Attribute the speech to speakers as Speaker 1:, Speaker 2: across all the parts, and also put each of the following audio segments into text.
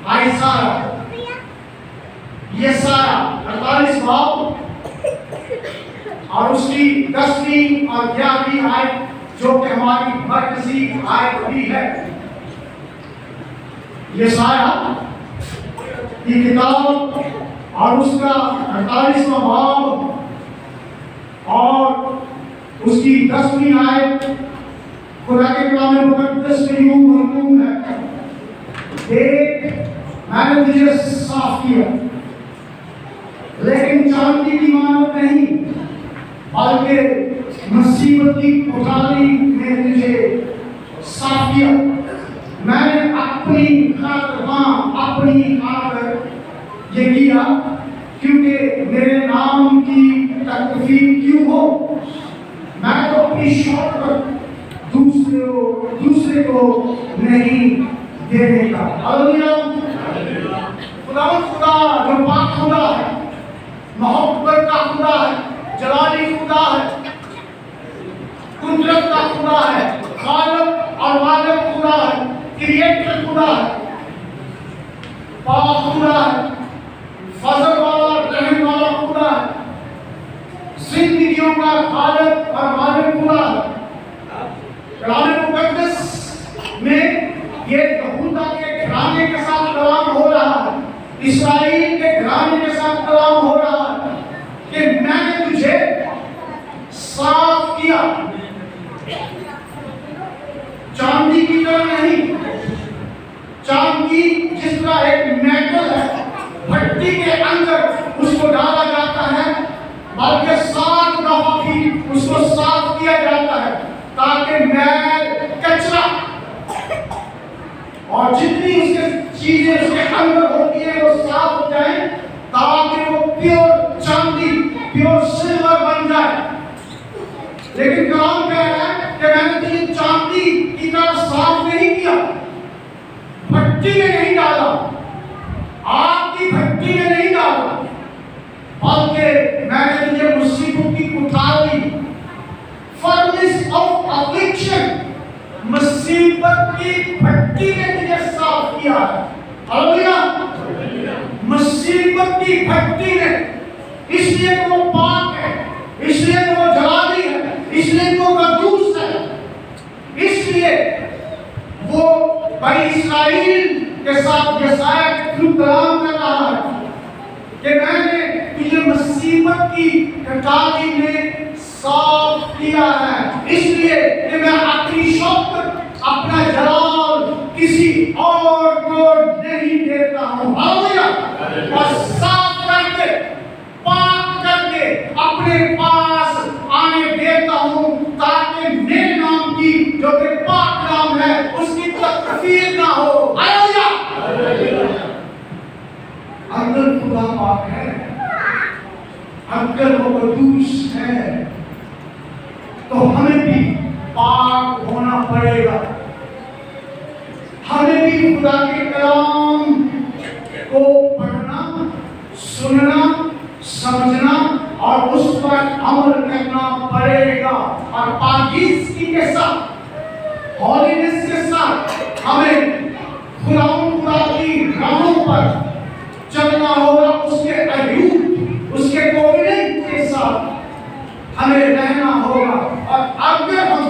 Speaker 1: یہ سارا 48 باب اور اس کی 10ویں اور 11ویں آیت جو کہ ہماری مرکزی آیت بھی ہے. یہ سارا کی کتاب اور اس کا 48واں باب اور اس کی 10ویں آیت خدا کے کلام مقدس میں یوں مرقوم ہے. دیکھ میں نے تجھے صاف کیا لیکن چاندی کی مانند نہیں بلکہ مصیبت کی کوٹھاری میں تجھے صاف کیا. میں نے اپنی خاطر یہ کیا کیونکہ میرے نام کی تکفیر کیوں ہو. میں تو اپنی شوقت دوسرے کو نہیں دینے کا. خدا جو پاک خدا ہے، محبت کا خدا ہے، جلالی خدا ہے، قدرت کا خدا ہے، خالق اور مالک خدا ہے، کریٹر خدا ہے، پاک خدا ہے، فضل والا رحم والا خدا ہے، زندگیوں کا خالق اور مالک خدا ہے. کلام مقدس میں یہ یہودا کے گھرانے کے ساتھ کلام ہو رہا ہے، اسرائیل کے گھرانے کے ساتھ کلام ہو رہا ہے کہ میں نے تجھے صاف کیا. چاندی کی طرح نہیں. چاندی جس طرح ایک میٹل ہے، بھٹی کے اندر اس کو ڈالا جاتا ہے بلکہ 7 دفعہ بھی اس کو صاف کیا جاتا ہے تاکہ میل، کچرا اور جتنی اس کے چیزیں اس کے اندر ہوتی ہیں وہ صاف ہو جائیں تاکہ وہ پیور چاندی، پیور سلور بن جائے. لیکن کلام کہہ رہا ہے کہ میں نے تجھے چاندی کی طرح صاف نہیں کیا، بھٹی میں نہیں ڈالا، آگ کی بھٹی میں نہیں ڈالا، بلکہ میں نے تجھے مصیبت کی کوٹھاری، فرنس آف افلکشن، مصیبت کی بھٹی میں تجھے صاف کیا ہے. ہلیلویا. مصیبت کی بھٹی میں، اس لیے کہ وہ پاک ہے، اس لیے کہ وہ جلالی ہے، اس لیے کہ وہ قدوس ہے، اس لیے وہ بنی اسرائیل کے ساتھ یسایہ کلام کر رہا ہے کہ میں نے تجھے مصیبت کی کٹالی میں صاف کیا ہے، اس لیے کہ میں اپنی شوقت، اپنا جلال کسی اور کو نہیں دیتا ہوں. ہلیلویا. اور صاف کر کے، پاک کر کے اپنے پاس آنے دیتا ہوں تاکہ میرے نام کی جو کہ پاک نام ہے اس کی تکفیر نہ ہو. ہلیلویا. اگر خدا پاک ہے، اگر وہ قدوس ہے تو ہمیں بھی پاک ہونا پڑے گا. ہمیں بھی خدا کے کلام کو پڑھنا، سننا، سمجھنا اور اس پر عمل کرنا پڑے گا. اور پاکیزگی کے ساتھ، ہالینس کے ساتھ ہمیں خدا کی راہوں پر چلنا ہوگا. اس کے ایوب، اس کے کووننٹ کے ساتھ ہمیں رہنا ہوگا. اور اگر ہم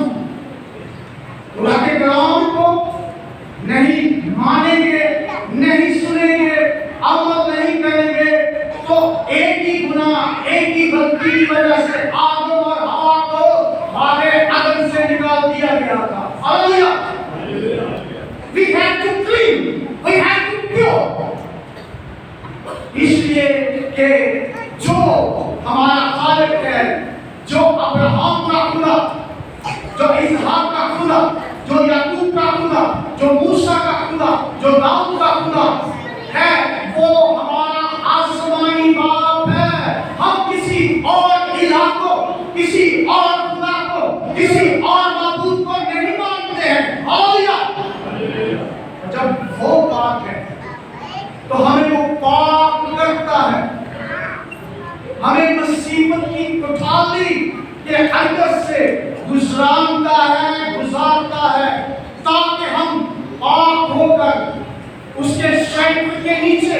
Speaker 1: خدا کے کلام کو نہیں مانیں گے، نہیں سنیں گے، عمل نہیں کریں گے تو ایک ہی گناہ، ایک ہی غلطی کی وجہ سے آدم اور حوا کو باغ عدن سے نکال دیا گیا تھا. ہلیلویا. We have to clean, we have to pure. اس لیے کہ جو ہمارا خالق ہے، جو ابراہیم کا خدا، جو اسحاق کا خدا، جو یعقوب کا خدا، جو موسیٰ کا خدا، جو داؤد کا خدا ہے، وہ ہمارا آسمانی باپ ہے. ہم کسی اور الہ کو، کسی اور خدا کو، کسی اور معبود کو نہیں مانتے ہیں. ہلیلویا. جب وہ پاک ہے تو ہمیں وہ پاک کرتا ہے، ہمیں مصیبت کی کوٹھاری کے اندر سے گزارتا ہے تاکہ ہم پاک ہو کر اس کے पैर के नीचे,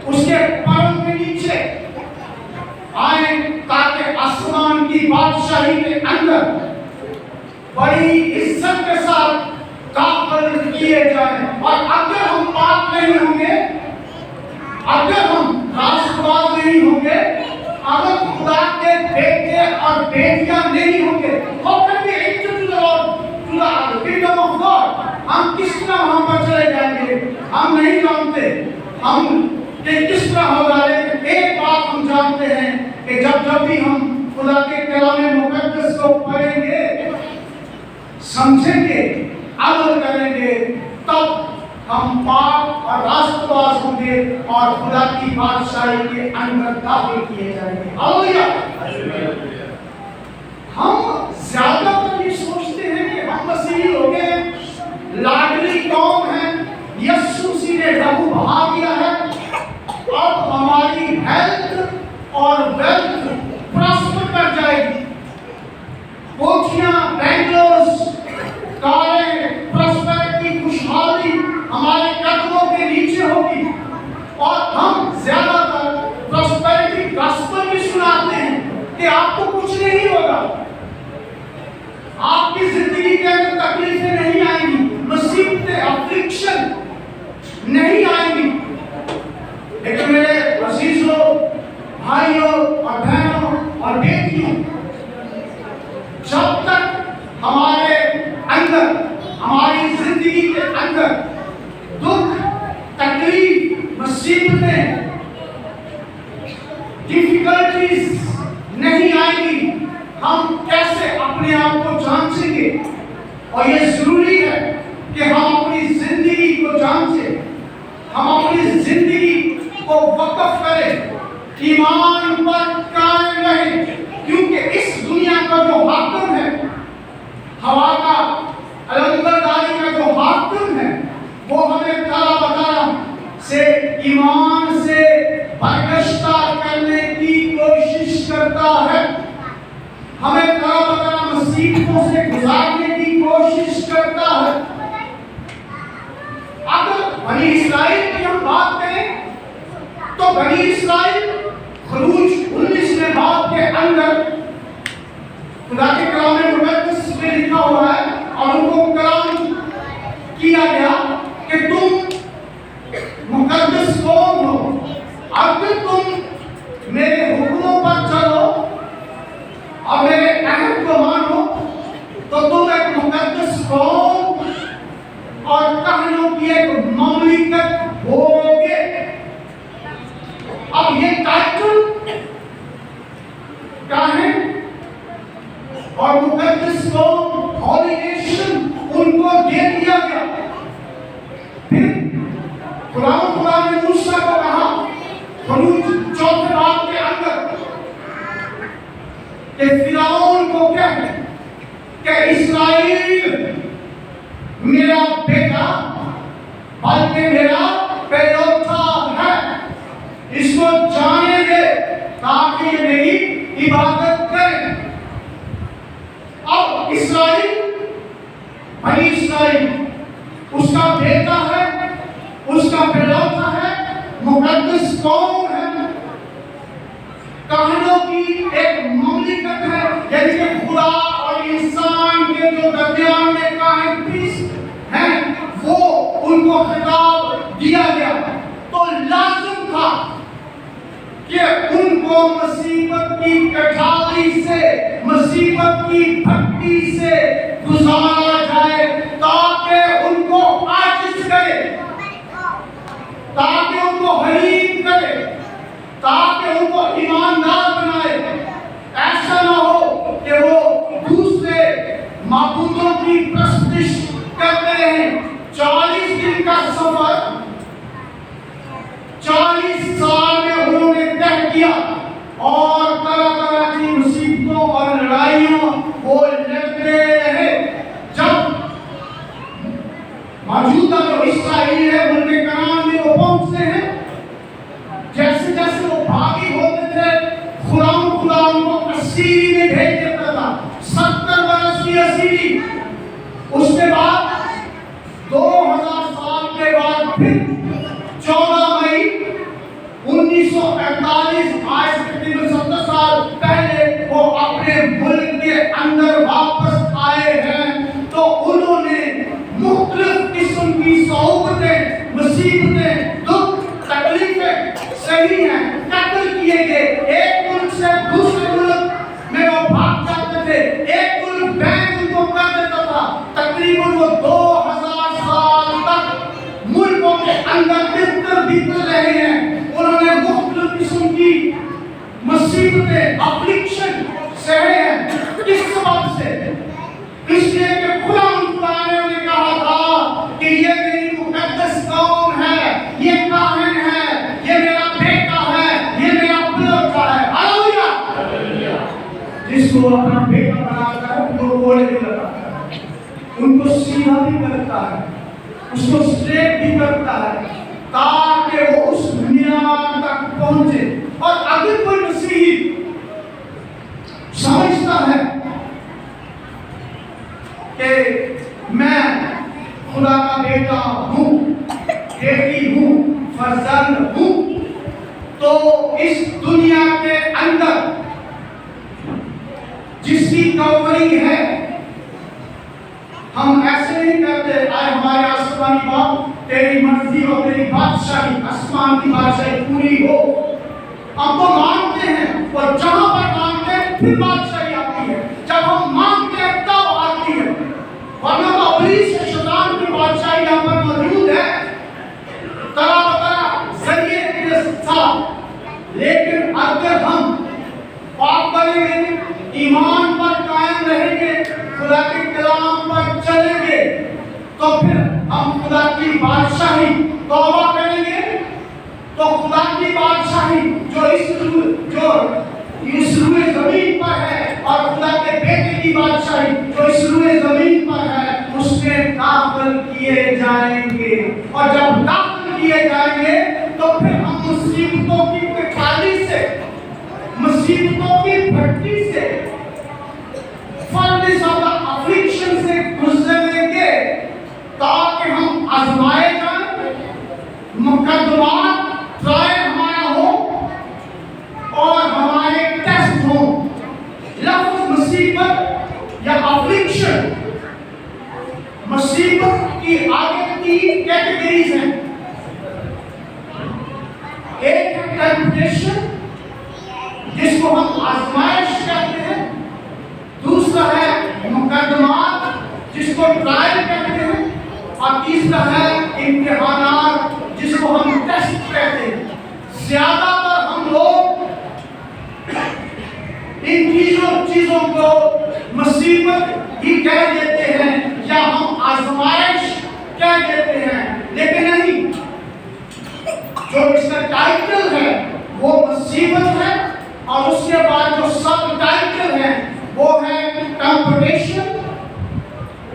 Speaker 1: उसके पैरों के नीचे आए, ताकि आसमान की बादशाही के अंदर बड़ी इज्जत के साथ दाखिल किए जाएं। और अगर हम पाक नहीं होंगे, अगर हम राष्ट्रवाद नहीं होंगे, अगर खुदा के बेटे और बेटियां नहीं होंगे, how can we enter to the kingdom of God? हम किस तरह वहां पर चले जाएंगे? हम नहीं जानते हम कि किस तरह होगा, लेकिन एक बात हम जानते हैं कि जब भी हम खुदा के कलाम मुकद्दस को पढ़ेंगे, समझेंगे, अमल करेंगे, तब हम पाक और राष्ट्रवाद होंगे और खुदा की बादशाही के अंदर दाखिल किए जाएंगे। हालेलुया। हम ज्यादातर ये सोचते हैं कि हम मसीही हो गए, लाडली कौम है, यीशु मसीह ने लहू बहा दिया है, अब हमारी हेल्थ और वेल्थ प्रॉस्पर कर जाएगी, कोठियां, बैंगलोर्स, कारें, प्रॉस्पेरिटी, खुशहाली हमारे कदमों के नीचे होगी। और हम ज्यादातर प्रॉस्पेरिटी गॉस्पेल भी सुनाते हैं कि आपको कुछ नहीं होगा, आपकी जिंदगी के अंदर तकलीफें नहीं आएंगी, मुसीबतें, अफलिक्शन नहीं आएंगी। लेकिन मेरे अजीजों, भाइयों और बहनों और बेटियों, जब तक हमारे अंदर, हमारी जिंदगी के अंदर दुख, तकलीफ, मुसीबतें, डिफिकल्टीज नहीं आएंगी, हम कैसे अपने आप को जांचेंगे? और ये जरूरी है कि हम अपनी जिंदगी को जांचें, हम अपनी जिंदगी को वक्फ करें, ईमान पर कायम रहें, क्योंकि इस दुनिया का जो हाकिम है, हवा का, अलंबरदारी का जो हाकिम है, वो हमें ताला बतारा से, ईमान से बरगश्ता करने की कोशिश करता है, हमें ताला बतारा मुसीबतों से गुजारने की कोशिश करता है। अगर बनी इस्राइल की हम बात करें, तो बनी इस्राइल खरूज 19वें बाब के अंदर खुदा के कलाम मुकद्दस में लिखा हुआ है, और उनको कलाम किया गया कि तुम मुकद्दस कौम हो, अगर तुम मेरे हुक्मों पर चलो और मेरे अहद को मानो, तो तुम एक मुकद्दस कौम और कहनों की एक ममलिकत होगे। अब ये टाइटल क्या है? और मुकद्दस कौम, हॉली नेशन, उनको दे दिया गया। फिर खुदा ने मूसा को कहा, खरूज 4 बाब के अंदर, कि फिरौन को कह कि इस्राएल मेरा बेटा बल्कि मेरा बेलौता है, इसको जाने दे ताकि ये मेरी इबादत करे। अब इस्राएल, बनी इस्राएल उसका बेटा है, उसका बेलौता है, मुकद्दस कौम है, कहनों की एक ममलिकत है, यानी कि खुदा और इंसान के जो दरमियान में कायम पीस है, वो उनको खिताब दिया गया। तो लाजिम था कि उनको मुसीबत की कठाली से, मुसीबत की भट्टी से गुजारा जाए, ताकि उनको आजिज़ करे, ताकि उनको हलीम करे, ताकि उनको ईमानदार बनाए। ऐसा ना हो कि वो दूसरे माबूदों की प्रस्तिश करते रहें। 40 दिन का सफर, 40 साल में उन्होंने तय किया, और तरह तरह की मुसीबतों और लड़ाइयों वो लड़ते रहे। जब मौजूदा जो हिस्सा اور پھر 14 مئی 1948 آج سے تقریباً 70 سال پہلے وہ اپنے ملک کے اندر واپس آئے ہیں، تو انہوں نے مختلف قسم کی صعوبتیں، مصیبتیں، دکھ، تکلیفیں صحیح ہیں، قتل کیے گئے، ایک ملک سے دوسرے ملک میں وہ بھاگ جاتے تھے، ایک ملک بینک ان کو کر دیتا تھا، تقریباً وہ 2000 سال تک ملکوں کے اندر بہتر رہے ہیں۔ انہوں نے مختلف قسم کی مصیبتیں، افلکشن سہے ہیں۔ کس سبب سے؟ اس لیے کہ خدا نے کہا تھا کہ یہ میری مقدس قوم ہے، یہ کاہن ہے، یہ میرا بیٹا ہے، یہ میرا بیٹا ہے۔ ہاللویا! جس کو اپنا بیٹا بناتا ہے ان کو کوڑے بھی لگاتا ہے، ان کو سیدھا بھی کرتا ہے، اس کو اسٹریٹ بھی کرتا ہے، تاکہ وہ اس میعاد تک پہنچے۔ اور اگر کوئی مسیحی سمجھتا ہے کہ میں خدا کا بیٹا ہوں، بیٹی ہوں، فرزند ہوں، تو اس دنیا کے اندر جس کی کورنگ ہے، ہم ایسے نہیں کہتے آئے ہمارے آسمانی باپ تیری مرضی اور تیری بادشاہی، آسمان کی بادشاہی پوری ہو۔ ہم تو مانتے ہیں، اور جہاں پر مانتے ہیں پھر بادشاہی آتی ہے، جب ہم مانتے ہیں تب آتی ہے، ورنہ تو ابلیس شیطان کی بادشاہی یہاں پر موجود ہے، طرح طرح ذریعے کے ساتھ۔ لیکن اگر ہم پاک بنیں گے، ایمان پر قائم رہیں گے، خدا کے کلام پر چلیں گے، تو پھر ہم خدا کی بادشاہی توبہ کریں گے، تو خدا کی بادشاہی جو اس روئے زمین پر ہے، اور خدا کے بیٹے کی بادشاہی جو اس روئے زمین پر ہے، اس میں داخل کیے جائیں گے۔ اور جب داخل کیے جائیں گے تو پھر ہم مصیبتوں کی پٹھالی سے، مصیبتوں کی بھٹی سے، furnace of the affliction سے گزریں گے، تاکہ ہم آزمائے جائیں، مقدمات ٹرائل ہمارا ہو اور ہمارے ٹیسٹ ہو۔ لفظ مصیبت یا افلکشن، مصیبت کی آگے 3 کیٹیگریز ہیں۔ ایک ہے ٹیمپٹیشن، جس کو ہم آزمائش کہتے ہیں، دوسرا ہے مقدمات جس کو ٹرائل کہتے ہیں، اور تیسرا ہے امتحانات جس کو ہم ٹیسٹ کہتے ہیں۔ زیادہ تر ہم لوگ ان چیزوں کو مصیبت ہی کہہ دیتے ہیں، یا ہم آزمائش کہہ دیتے ہیں، لیکن نہیں، جو اس کا ٹائٹل ہے وہ مصیبت ہے، اور اس کے بعد جو سب ٹائٹل ہے وہ ہے ٹیمپٹیشن،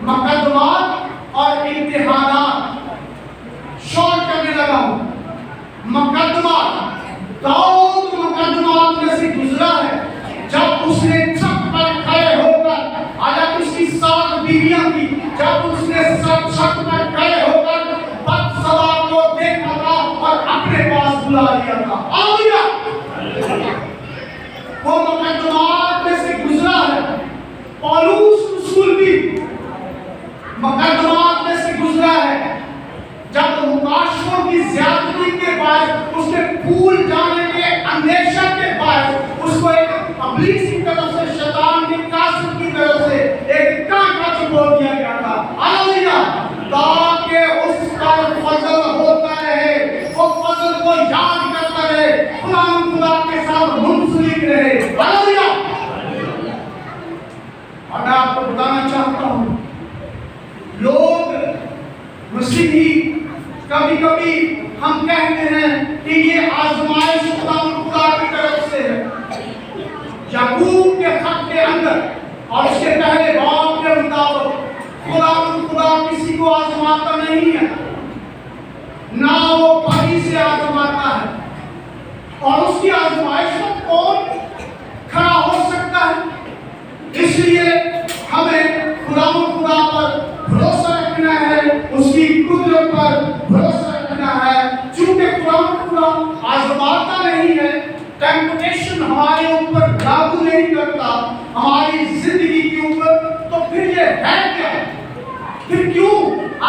Speaker 1: مقدمات اور امتحانات۔ شارٹ کرنے لگا ہوں۔ مقدمات، داؤد مقدمات میں سے گزرا ہے، جب اس نے چھت پر کھڑے ہو کر، حالانکہ اس کی 7 بیویاں تھی، جب اس نے چھت پر کھڑے ہو کر بتسبا کو دیکھا تھا اور اپنے پاس بلا لیا تھا۔ ہاللویا! وہ مقدمات میں سے گزرا ہے۔ پولس رسول بھی مقدمات میں سے گزرا ہے، جب مکاشفوں کی زیادتی کے باعث، اس کے پھول جانے کے اندیشہ کے باعث، اس کو ایک ابلیس کی طرف سے، شیطان کے قاصد کی طرف سے ایک کانٹا چبھو دیا گیا تھا۔ ہاللویا! تاکہ اس پر فضل ہوتا رہے، وہ فضل کو یاد کرتا رہے، خدا کے ساتھ منسلک رہے۔ ہاللویا! اور میں آپ کو بتانا چاہتا ہوں، لوگ مسیحی کبھی کبھی ہم کہتے ہیں کہ یہ آزمائش خدا کی طرف سے ہے۔ یعقوب کے خط کے اندر اور اس کے پہلے باب کے مطابق خدا کسی کو آزماتا نہیں ہے، نہ وہ پانی سے آزماتا ہے، اور اس کی آزمائش میں کون کھڑا ہو سکتا ہے؟ اس لیے ہمیں خدا پر بھروسہ رکھنا ہے، اس کی قدرت پر بھروسہ رکھنا ہوگا، آزماتا نہیں ہے، ٹیمپٹیشن ہمارے اوپر لاگو نہیں کرتا ہماری زندگی کے اوپر، تو پھر یہ ہے کیا؟ پھر کیوں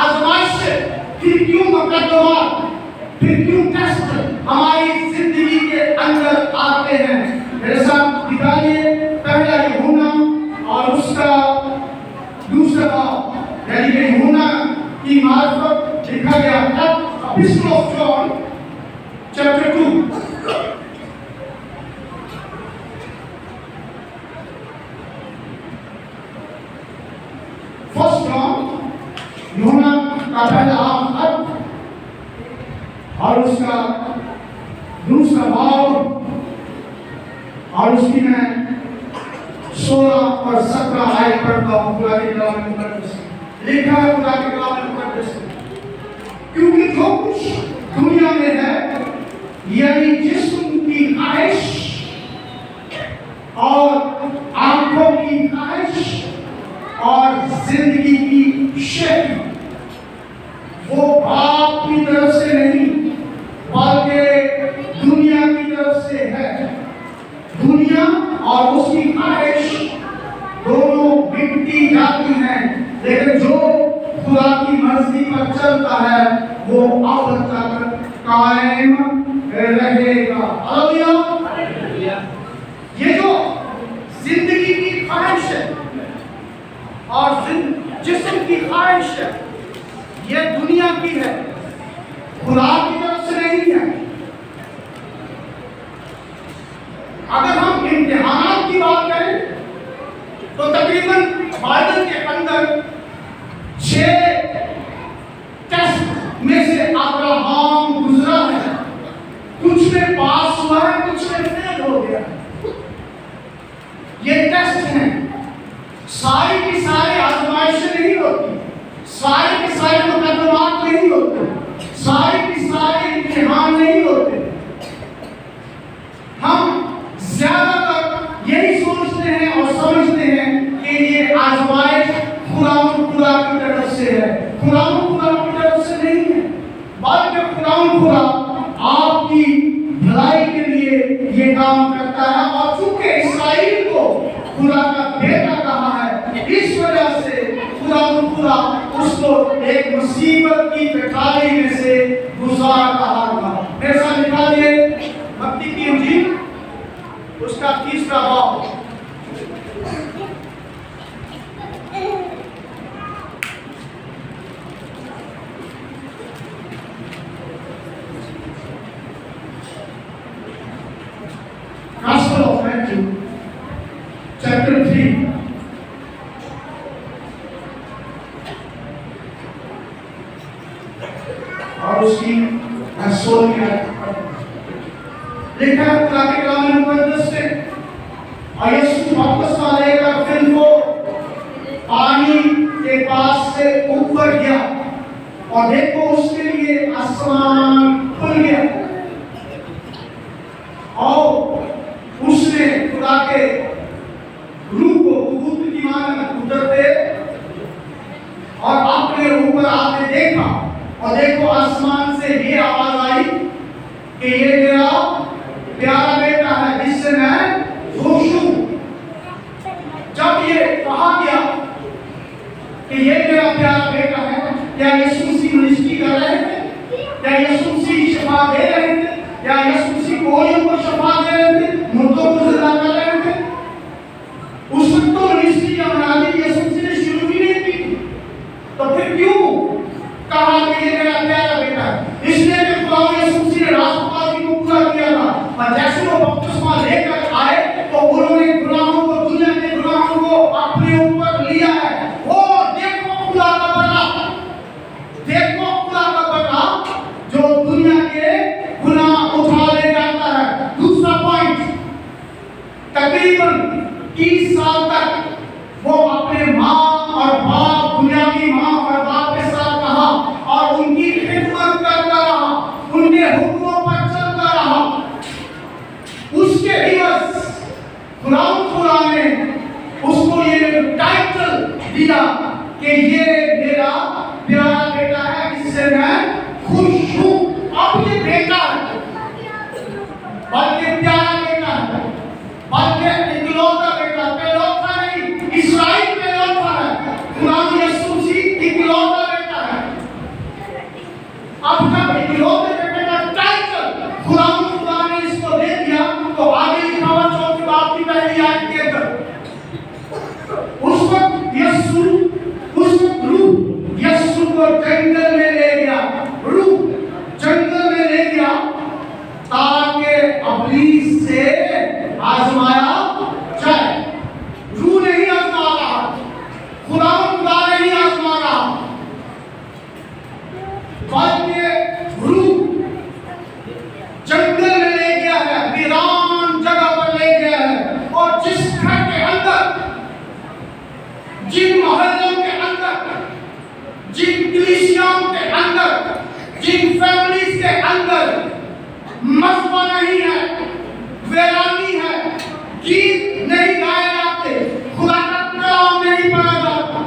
Speaker 1: آزمائش ہے؟ پھر کیوں مقدمات؟ پھر کیوں ٹیسٹ ہماری زندگی کے اندر آتے ہیں؟ میرے ساتھ دکھائیے پہلا یوحنا اور اس کا دوسرا باب، یعنی کہ یوحنا کی معرفت لکھا گیا ہے Epistle of John chapter 2. First John یوحنا کا پہلا خط اور اس کا دوسرا باب اور اس کی میں 16 اور 17 آیت پڑھتا ہوں خدا کے کلام مقدس میں۔ لکھا ہے خدا کے کلام مقدس میں، کیونکہ جو کچھ دنیا میں ہے، یعنی جسم کی خواہش اور آنکھوں کی خواہش اور زندگی کی شہی، وہ باپ کی طرف سے نہیں بلکہ دنیا کی طرف سے ہے۔ دنیا اور اس کی خواہش دونوں مٹتی جاتی ہیں، لیکن جو خدا کی مرضی پر چلتا ہے وہ اب تک قائم رہے گا۔ ہاللیلویہ۔ یہ جو زندگی کی خواہش ہے اور جسم کی خواہش ہے، یہ دنیا کی ہے، خدا کی طرف سے نہیں ہے۔ اگر ہم امتحانات کی بات کریں تو تقریباً بائبل کے اندر 6 ٹیسٹ میں سے ابراہم گزرا ہے، کچھ میں پاس ہوا ہے، کچھ میں فیل ہو گیا ہے۔ یہ ٹیسٹ ہیں، ساری کی ساری آزمائشیں نہیں ہوتی، ساری کی ساری مقدمات نہیں ہوتے، ساری کی ساری امتحان نہیں ہوتے۔ ہم زیادہ تر یہی سوچتے ہیں اور سمجھتے ہیں کہ یہ آزمائش خدا کی طرف سے ہے، خدا کی طرف سے نہیں ہے، بلکہ خدا آپ کی بھلائی کے لیے یہ کام کرتا ہے۔ اور چونکہ اسرائیل کو خدا کا بیٹا کہا ہے، اس وجہ سے خدا اس کو ایک مصیبت کی پٹھانی میں سے گزار رہا تھا۔ میرے ساتھ نکالیے متی کی انجیل اس کا 3 باب، Gospel of Matthew chapter 3 اور اس کی 16 لکھا ہے خدا کے کلام مقدس سے، اور یسوع بپتسمہ لے کر پھر وہ پانی کے پاس سے اوپر گیا، اور دیکھو اس کے لیے آسمان کھل گیا، اور اس نے خدا کے روح کو کبوتر کی مانند اترتے اور اپنے اوپر آتے دیکھا، اور دیکھو آسمان سے یہ آواز آئی کہ یہ میرا پیارا بیٹا ہے جس سے میں خوش ہوں۔ جب یہ کہا گیا کہ یہ میرا پیارا بیٹا ہے، کیا یسوع مسیح منسٹری کر رہے تھے؟ کیا یسوع مسیح شفا دے رہے تھے؟ کیا یسوع مسیح کوڑیوں کو شفا دے رہے تھے؟ مردوں کو زندہ کر رہے تھے؟ اس وقت تو منسٹری کا مناظر یسوع مسیح نے شروع بھی نہیں کی تھی، تو پھر کیوں کہا کہ یہ میرا پیارا بیٹا ہے؟ اس لیے کہ خدا یسوع مسیح نے راست بازی کو پورا کیا تھا، اور جیسے وہ بپتسمہ لے کر آئے تو انہوں نے گناہوں کو، دنیا کے گناہوں کو اپنے اوپر لیا ہے۔ وہ دیکھو خدا کا بڑا، دیکھو خدا کا بڑا جو دنیا کے گناہ اٹھا لے جاتا ہے۔ دوسرا پوائنٹ، ابلیس سے آزمایا جائے. روح نہیں آزما رہا, خدا نہیں آزما رہا, بلکہ روح جنگل میں لے گیا ہے, ویران جگہ پر لے گیا ہے, اور جس گھر کے اندر, جن محلوں کے اندر, جن کلیسیاؤں کے اندر, جن فیملیز کے اندر مذہب نہیں ہے, ویرانی ہے, گیت نہیں گائے جاتے, خدا کا کلام نہیں پڑھا جاتا,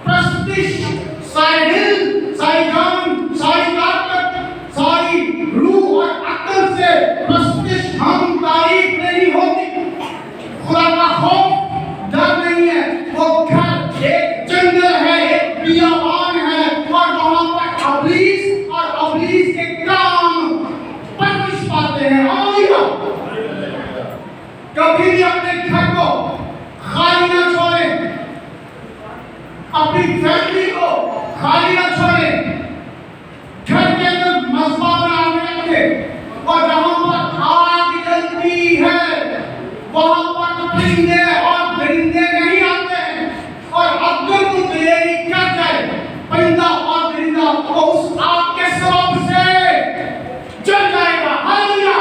Speaker 1: پرستش, سارے دل, ساری جان, ساری طاقت, ساری روح اور عقل سے پرستش ہم تعریف نہیں ہوتی, خدا کا خوف ڈر نہیں ہے, وہ گھر ایک جنگل ہے, ایک بیابان ہے, اور وہاں پر ابلیس اور ابلیس کے کام پرورش پاتے ہیں. کبھی بھی اپنے گھر کو خالی نہ چھوڑیں, اپنی فیملی کو خالی نہ چھوڑیں, گھر کے اندر مذبح بنا کے رکھیں, اور جہاں پر آگ جلتی ہے وہاں پر پرندے اور درندے نہیں آتے ہیں, اور اگر وہ دلیری کر جائے پرندہ اور درندہ تو اس آگ کے سبب سے جل جائے گا. ہاللویا.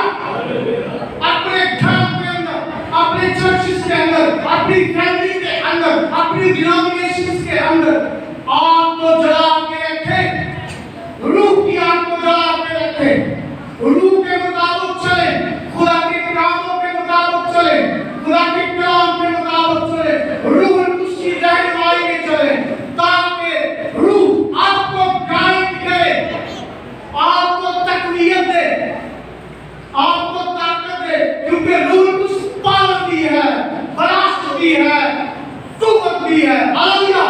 Speaker 1: اپنے گھر کے اندر, اپنے چرچز کے اندر, اپنی فیملی کے اندر, اپنی ڈینومینیشنز کے اندر آگ کو جلا کے رکھیں, روح کی آگ کو جلا کے رکھیں, روح کے مطابق چلیں, خدا کے کاموں کے مطابق چلیں, خدا کے کلام کے مطابق چلیں, روح القدس کی رہنمائی میں چلیں, تاکہ روح آپ کو گائیڈ کرے, آپ کو تقویت دے, آپ کو طاقت دے, کیونکہ روح القدس پاور دی ہے, بلاشت دی ہے, قوت دی ہے. ہاللویا.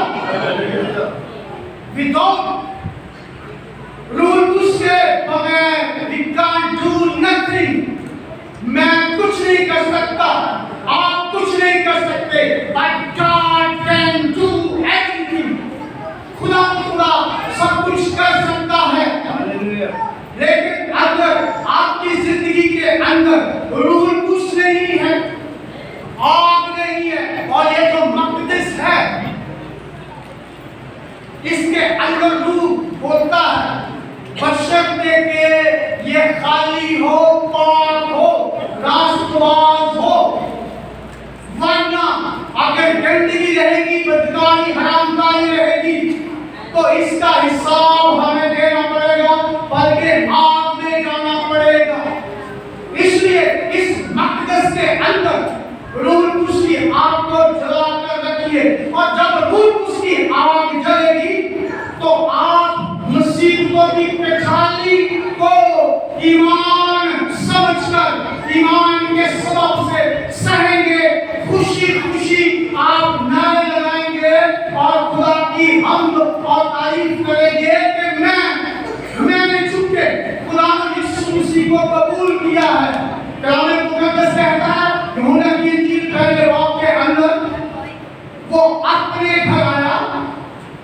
Speaker 1: وداؤٹ روح القدس کے بغیر we can't do nothing. میں کچھ نہیں کر سکتا, آپ کچھ نہیں کر سکتے, but God can do everything. خدا سب کچھ کر سکتا ہے. لیکن اگر آپ کی زندگی کے اندر روح القدس نہیں ہے, آگ نہیں ہے, اور یہ جو مقدس ہے اس کے اندر روح ہوتا ہے, بشرطے کہ یہ خالی ہو, پاک ہو, راستواز ہو. ورنہ اگر گندگی رہے گی, بدکاری, حرامکاری رہے گی تو اس کا حساب ہمیں دینا پڑے گا, بلکہ آگ میں جانا پڑے گا. اس لیے اس مقدس کے اندر روح القدس کی آگ کو جلا کر رکھیے, اور جب روح القدس کی آگ جلے گی تو آپ مصیبتوں کی پیچھانی کو ایمان سمجھ کر, ایمان کے سبب سے سہیں گے, خوشی خوشی آپ نعرے لگائیں گے, اور خدا کی حمد اور تعریف کریں گے کہ میں نے چونکہ خدا نے یسوع مسیح کو قبول کیا ہے. کلام مقدس کہتا ہے یوحنا کی انجیل پہلے باب کے اندر, وہ اپنے گھر آیا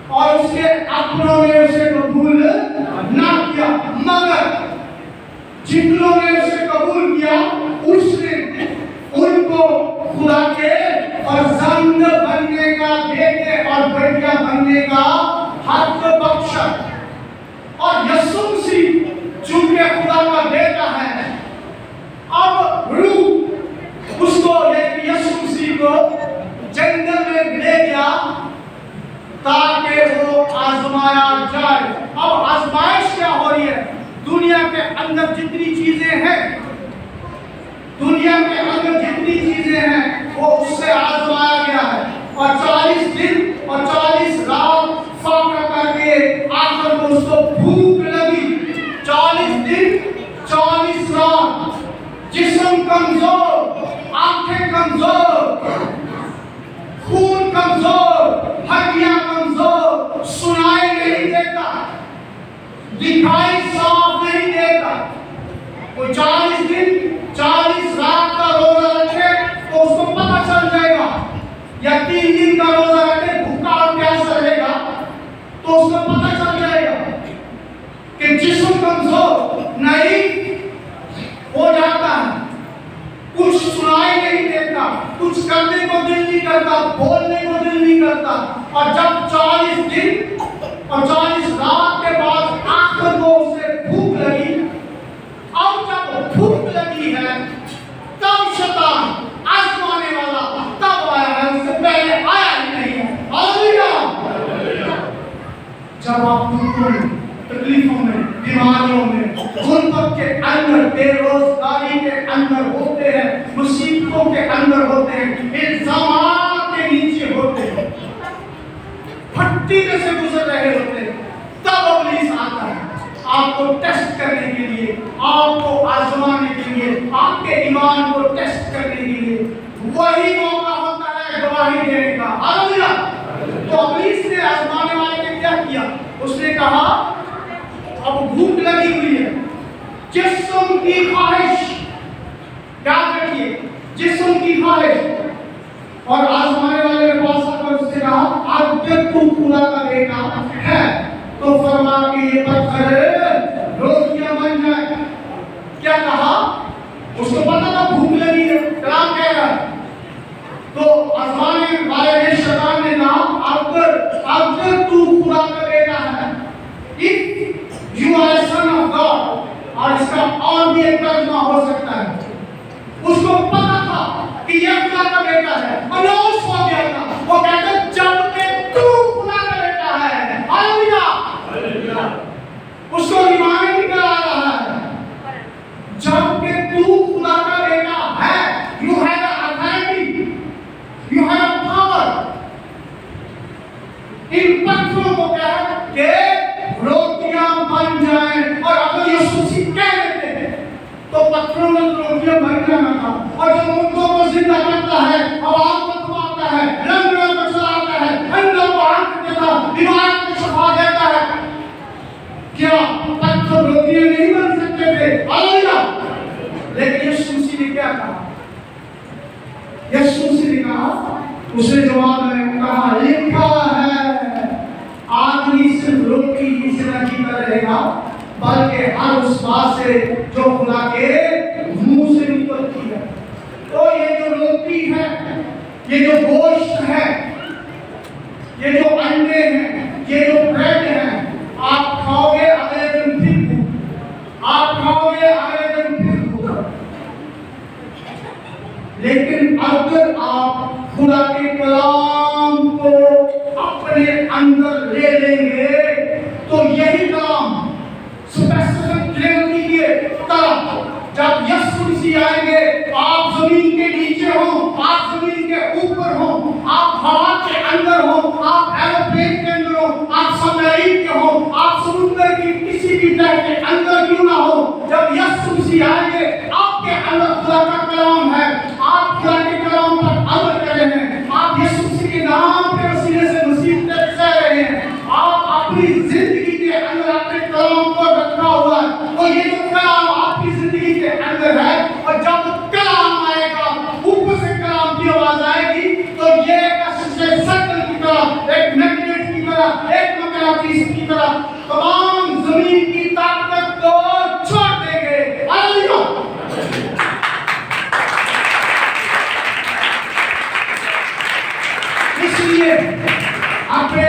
Speaker 1: اور اس کے اپنوں نے اسے قبول نہ کیا, مگر جتنوں نے اسے قبول کیا اس نے ان کو خدا کے فرزند بننے کا, بیٹے اور بیٹیاں بننے کا حق بخشا. اور یسوع مسیح چونکہ خدا کا بیٹا ہے, اب روح اس کو یسوع مسیح کو جنگل میں لے گیا تاکہ وہ آزمایا جائے. اب آزمائش کیا ہو رہی ہے؟ دنیا کے اندر جتنی چیزیں ہیں, دنیا کے اندر جتنی چیزیں ہیں وہ اس سے آزمایا گیا ہے, اور 40 دن اور 40 رات فاقہ کر کے آخر کو اس کو بھوک لگی. 40 دن 40 رات, جسم کمزور, آنکھیں کمزور, خون کمزور, ہڈیاں کمزور, سنائی نہیں دیتا, دکھائی صاف نہیں دیتا. کوئی 40 دن 40 رات کا روزہ رکھے تو اس کو پتہ چل جائے گا, یا 3 دن کا روزہ رکھے بھوکا اور پیاسا رہے گا تو اس کو پتہ چل جائے گا کہ جسم کمزور نہیں ہو جاتا कुछ सुनाई नहीं देता, कुछ करने को दिल नहीं करता, बोलने को दिल नहीं करता। और जब 40 दिन और 40 रात के बाद आखिर को उसे भूख लगी, और जब भूख लगी है तब शैतान आजमाने वाला तब आया है, उससे पहले आया ही नहीं है। हालेलुया। जब आप दुखों में, तकलीफों में, बीमारियों में, गुर्बत के अंदर, बेरोजगारी के अंदर होते हैं, मुसीबतों के अंदर होते हैं, इल्जामात के नीचे होते हैं, भट्टी में से गुजर रहे होते हैं, तब इब्लीस आता है आपको टेस्ट करने के लिए, आपको आजमाने के लिए, आपके ईमान को टेस्ट करने के लिए। वही मौका होता है गवाही देने का। हालेलुया। तो इब्लीस ने आजमाने वाले ने क्या किया? उसने कहा अब भूख लगी हुई है, जिस्म की ख्वाहिश, याद रखिए, जिस्म की ख्वाहिश। और आजमाने वाले के पास आकर उससे कहा अगर तू खुदा का बेटा है तो फरमा कि ये पत्थर रोटियां बन जाए। क्या कहा? उसको पता था भूख लगी है, कलाम कह रहा है। तो आजमाने वाले ने, शैतान ने कहा अगर तू खुदा का बेटा है, if you are son of God. और इसका और भी एक तर्जुमा हो सकता है, उसको पता था कि ये खुदा का बेटा है, अनाउंस हो गया था। वो कहता जब के तू खुदा का बेटा है। हालेलुया। उसको ईमान भी करा रहा है, जब के तू खुदा का बेटा है, you have authority, you have power. इन पत्थरों को कह के रोटियां बन जाएं। और अगर यीशु मसीह कह देते हैं तो पत्थरों में रोटियां बन जाना था। और जब मुर्दों को जिंदा करता है, आवाज को थमाता है, लंगड़ों को चलाता है, अंधों को आंख देता, बीमार को शिफा देता है, क्या पत्थर रोटियां नहीं बन सकते थे? हालेलुया। लेकिन यीशु मसीह ने क्या कहा? यीशु मसीह ने कहा, उसने जवाब में कहा लिखा है आदमी सिर्फ रोटी ही से नहीं रहेगा बल्कि हर उस बात से जो खुदा के मुंह से निकलती है। तो ये जो रोटी है, ये जो गोश्त है, ये जो अंडे हैं, ये जो ब्रेड है, आप खाओगे अगले दिन फिर भूख, आप खाओगे अगले दिन फिर भूख। लेकिन अगर आप खुदा के कलाम को अपने अंदर ले लेंगे तो यही कलाम स्पेसिफिक ट्रिनिटी के तरह जब यीशु मसीह आएंगे, आप जमीन के नीचे हो, आप जमीन के ऊपर हो, आप हवा के अंदर हो, आप एरोप्लेन के अंदर हो, आप सबमरीन के हो, आप समुद्र की किसी भी तह के अंदर क्यों ना हो, जब यीशु मसीह आएंगे आपके अंदर खुदा का कलाम है, आप खुदा के कलाम पर अमल कर रहे हैं, आप यीशु मसीह के नाम के वसीले से मुसीबतें सह रहे हैं, आप अपनी जिंदगी के अंदर अपने कलाम को रखा हुआ है। और ये जो कलाम आपकी जिंदगी के अंदर है, और जब कलाम आएगा, ऊपर से कलाम की आवाज आएगी, तो ये सर्कल की तरह, एक मैग्नेट की तरह, एक मकनातीस की तरह तमाम जमीन की ताकत को छोड़ देंगे। हालेलुया। इसलिए अपने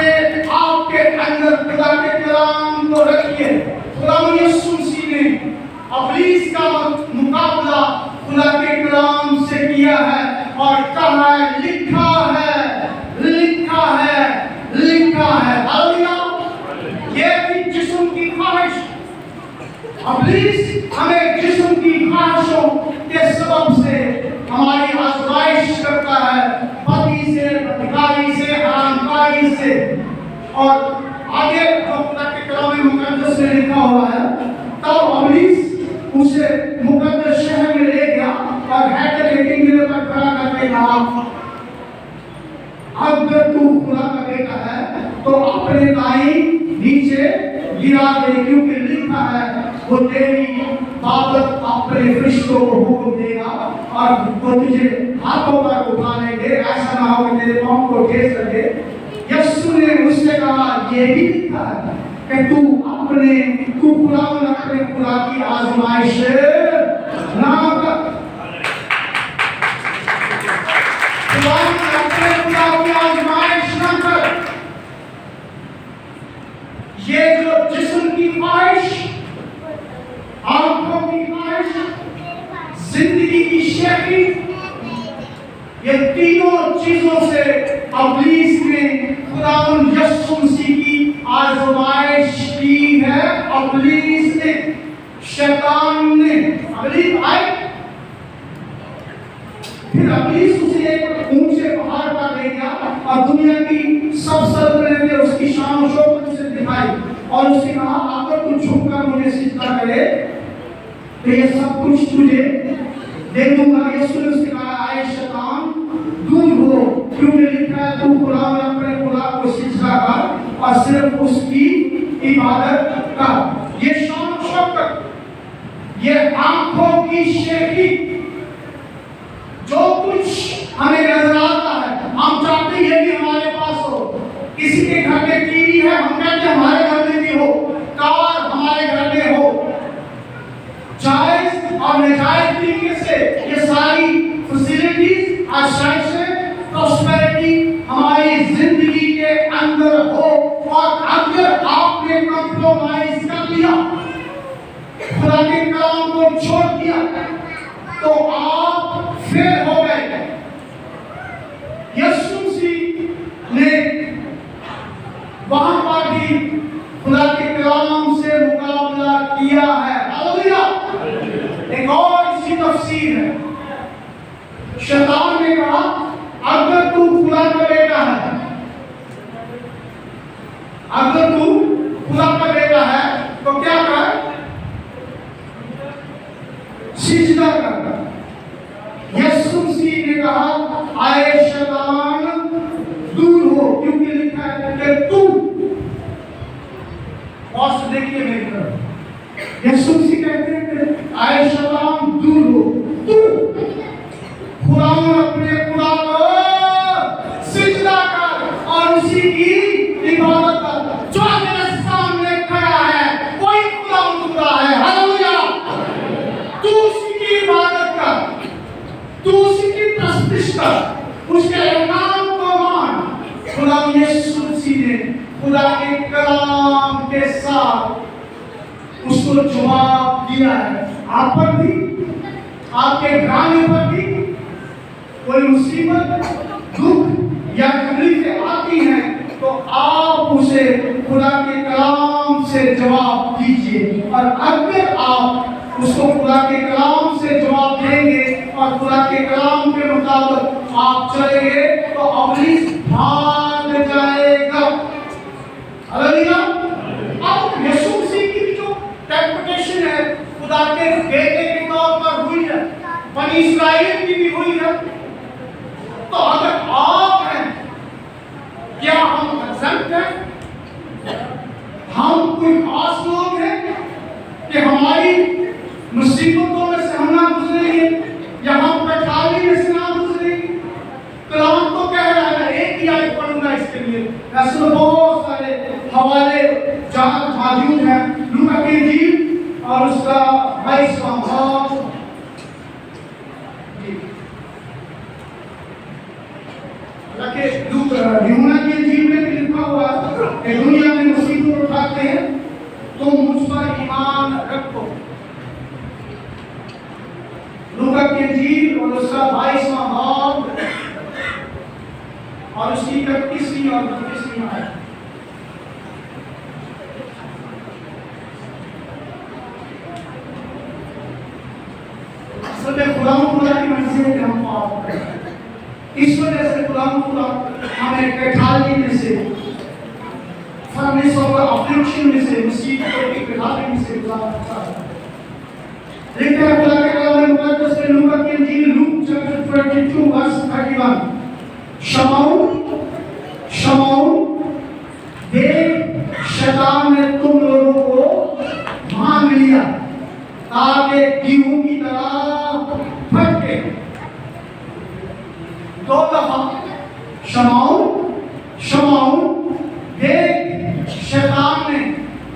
Speaker 1: आप के अंदर खुदा के कलाम को रखिए। खुदा यीशु मसीह ने इब्लीस का मुकाबला खुदा के कलाम से किया है और कहा है लिखा है, लिखा है, लिखा है। हालेलुया। ये थी जिस्म की ख्वाहिश। इब्लीस हमें जिस्म की ख्वाहिशों के सबब से हमारी आजमाइश करता है, पति से, अधिकारी से, अहंकारी से। और आगे जो खुदा के कलाम में मुकद्दस में लिखा हुआ है, तब इब्लीस उसे मुकद्दस शहर में ले गया और हैकल मीटिंग में पर खड़ा करके कहा अगर तू खुदा का बेटा है तो अपने ताई नीचे गिरा दे, क्योंकि लिखा है वो तेरी बाबत अपने फरिश्तों को हुक्म देगा और वो तुझे हाथों पर उठा लेंगे, ऐसा ना हो कि तेरे पांव को ठेस लगे। यीशु ने उससे कहा ये भी लिखा है कि तू अपने खुदा की आजमाइश ना कर। یہ تینوں چیزوں سے ابلیس نے خداوند یسوع مسیح کی آزمائش کی ہے. ابلیس نے، شیطان نے. ابلیس آئے، پھر ابلیس اسے ایک اونچے پہاڑ پر لے گیا اور دنیا کی سب سلطنتیں اس کی شان و شوکت اسے دکھائی اور اس نے کہا اگر تو جھک کر مجھے سجدہ کرے تو یہ سب کچھ تجھے دے دوں گا. یسوع نے اس سے کہا اے شیطان دور ہو، کیونکہ لکھا ہے تو خدا میں اپنے خدا کو سجدہ کر اور صرف اس کی عبادت کر. یہ شان و شوکت، یہ آنکھوں کی شیخی، جو کچھ ہمیں نظر آتا ہے ہم چاہتے ہیں یہ بھی ہمارے پاس ہو. کسی کے گھر میں ٹی وی ہے، ہم کہتے ہیں ہمارے گھر میں بھی ہو. کار ہمارے گھر میں ہو. جائز اور ناجائز طریقے سے یہ ساری فیسلٹیز، آسائشیں، پراسپیرٹی ہماری زندگی کے اندر ہو، اور اگر آپ نے کمپرومائز کر لیا، خدا کے کلام کو چھوڑ دیا، تو آپ فیل ہو گئے. یسوع مسیح نے وہاں پر بھی خدا کے کلام سے مقابلہ کیا ہے. ہاللیلویا. ایک اور اس کی تفسیر ہے. شیطان نے کہا اگر تو خدا کا بیٹا ہے، اگر تو خدا کا بیٹا ہے تو کیا کر؟ سجدہ کر. یسوع مسیح نے کہا اے شیطان دور ہو، کیونکہ لکھا ہے کہ تو، اور سے دیکھیے میری طرف، یسوع مسیح کہتے ہیں کہ اے شیطان دور ہو، تو خدا اپنے خدا کو سجدہ کر اور اسی کی عبادت کر. جو میرے سامنے کھڑا ہے کوئی خدا ہے. ہاللیلویا. تو اسی کی عبادت کر، تو اسی کی پرستش کر، اس کے احکام کو مان. خدا یسوع مسیح نے خدا کے کلام کے ساتھ اس کو جواب دیا ہے. آپ پر بھی، آپ کے گھرانے پر بھی کوئی مصیبت، دکھ یا تکلیفیں آتی ہیں تو آپ اسے خدا کے کلام سے جواب دیجئے. اور اگر آپ اس کو خدا کے کلام سے جواب دیں گے اور خدا کے کلام کے مطابق آپ چلیں گے تو ابلیس بھاگ جائے گا. ہاللیلویا. اب یسوع مسیح کی جو ٹیمپٹیشن ہے خدا کے بیٹے کے طور پر ہوئی ہے، بنی اسرائیل کی بھی ہوئی ہے. تو اگر آپ ہیں، کیا ہم ایگزمپٹ ہیں؟ ہم کوئی خاص لوگ ہیں کہ ہماری مصیبتوں میں سے ہم نہ گزریں گے یا ہم پریشانی میں سے نہ گزریں گے؟ کلام تو کہہ رہا ہے، ایک ہی آیت پڑھوں گا اس کے لیے. ایسے بہت سارے حوالے جہاں موجود ہیں. لوکا کی انجیل اور اس کا 22واں باب. یوحنا کی انجیل میں بھی لکھا ہوا ہے کہ دنیا میں مصیبت اٹھاتے ہیں تم مجھ پر ایمان رکھو. لوکا کی انجیل اور اس کا 22واں باب اور اس کی 31ویں اور 32ویں آیت. اصل میں خدا کی مرضی ہے کہ ہم پاپ کریں. اس وجہ سے خدا ہمیں کٹھالی میں سے، فرنس اور افلیکشن میں سے، مصیبتوں کی کٹھالی میں سے گزارتا ہے. لیکن خدا کے کلام مقدس میں لوکا کی انجیل لوک چیپٹر 22 ورس 31. شمعون دیکھ شیطان نے تم لوگوں کو مانگ لیا تاکہ گیہوں کی طرح پھٹکے. دو دفعہ شمعون دیکھ شیطان نے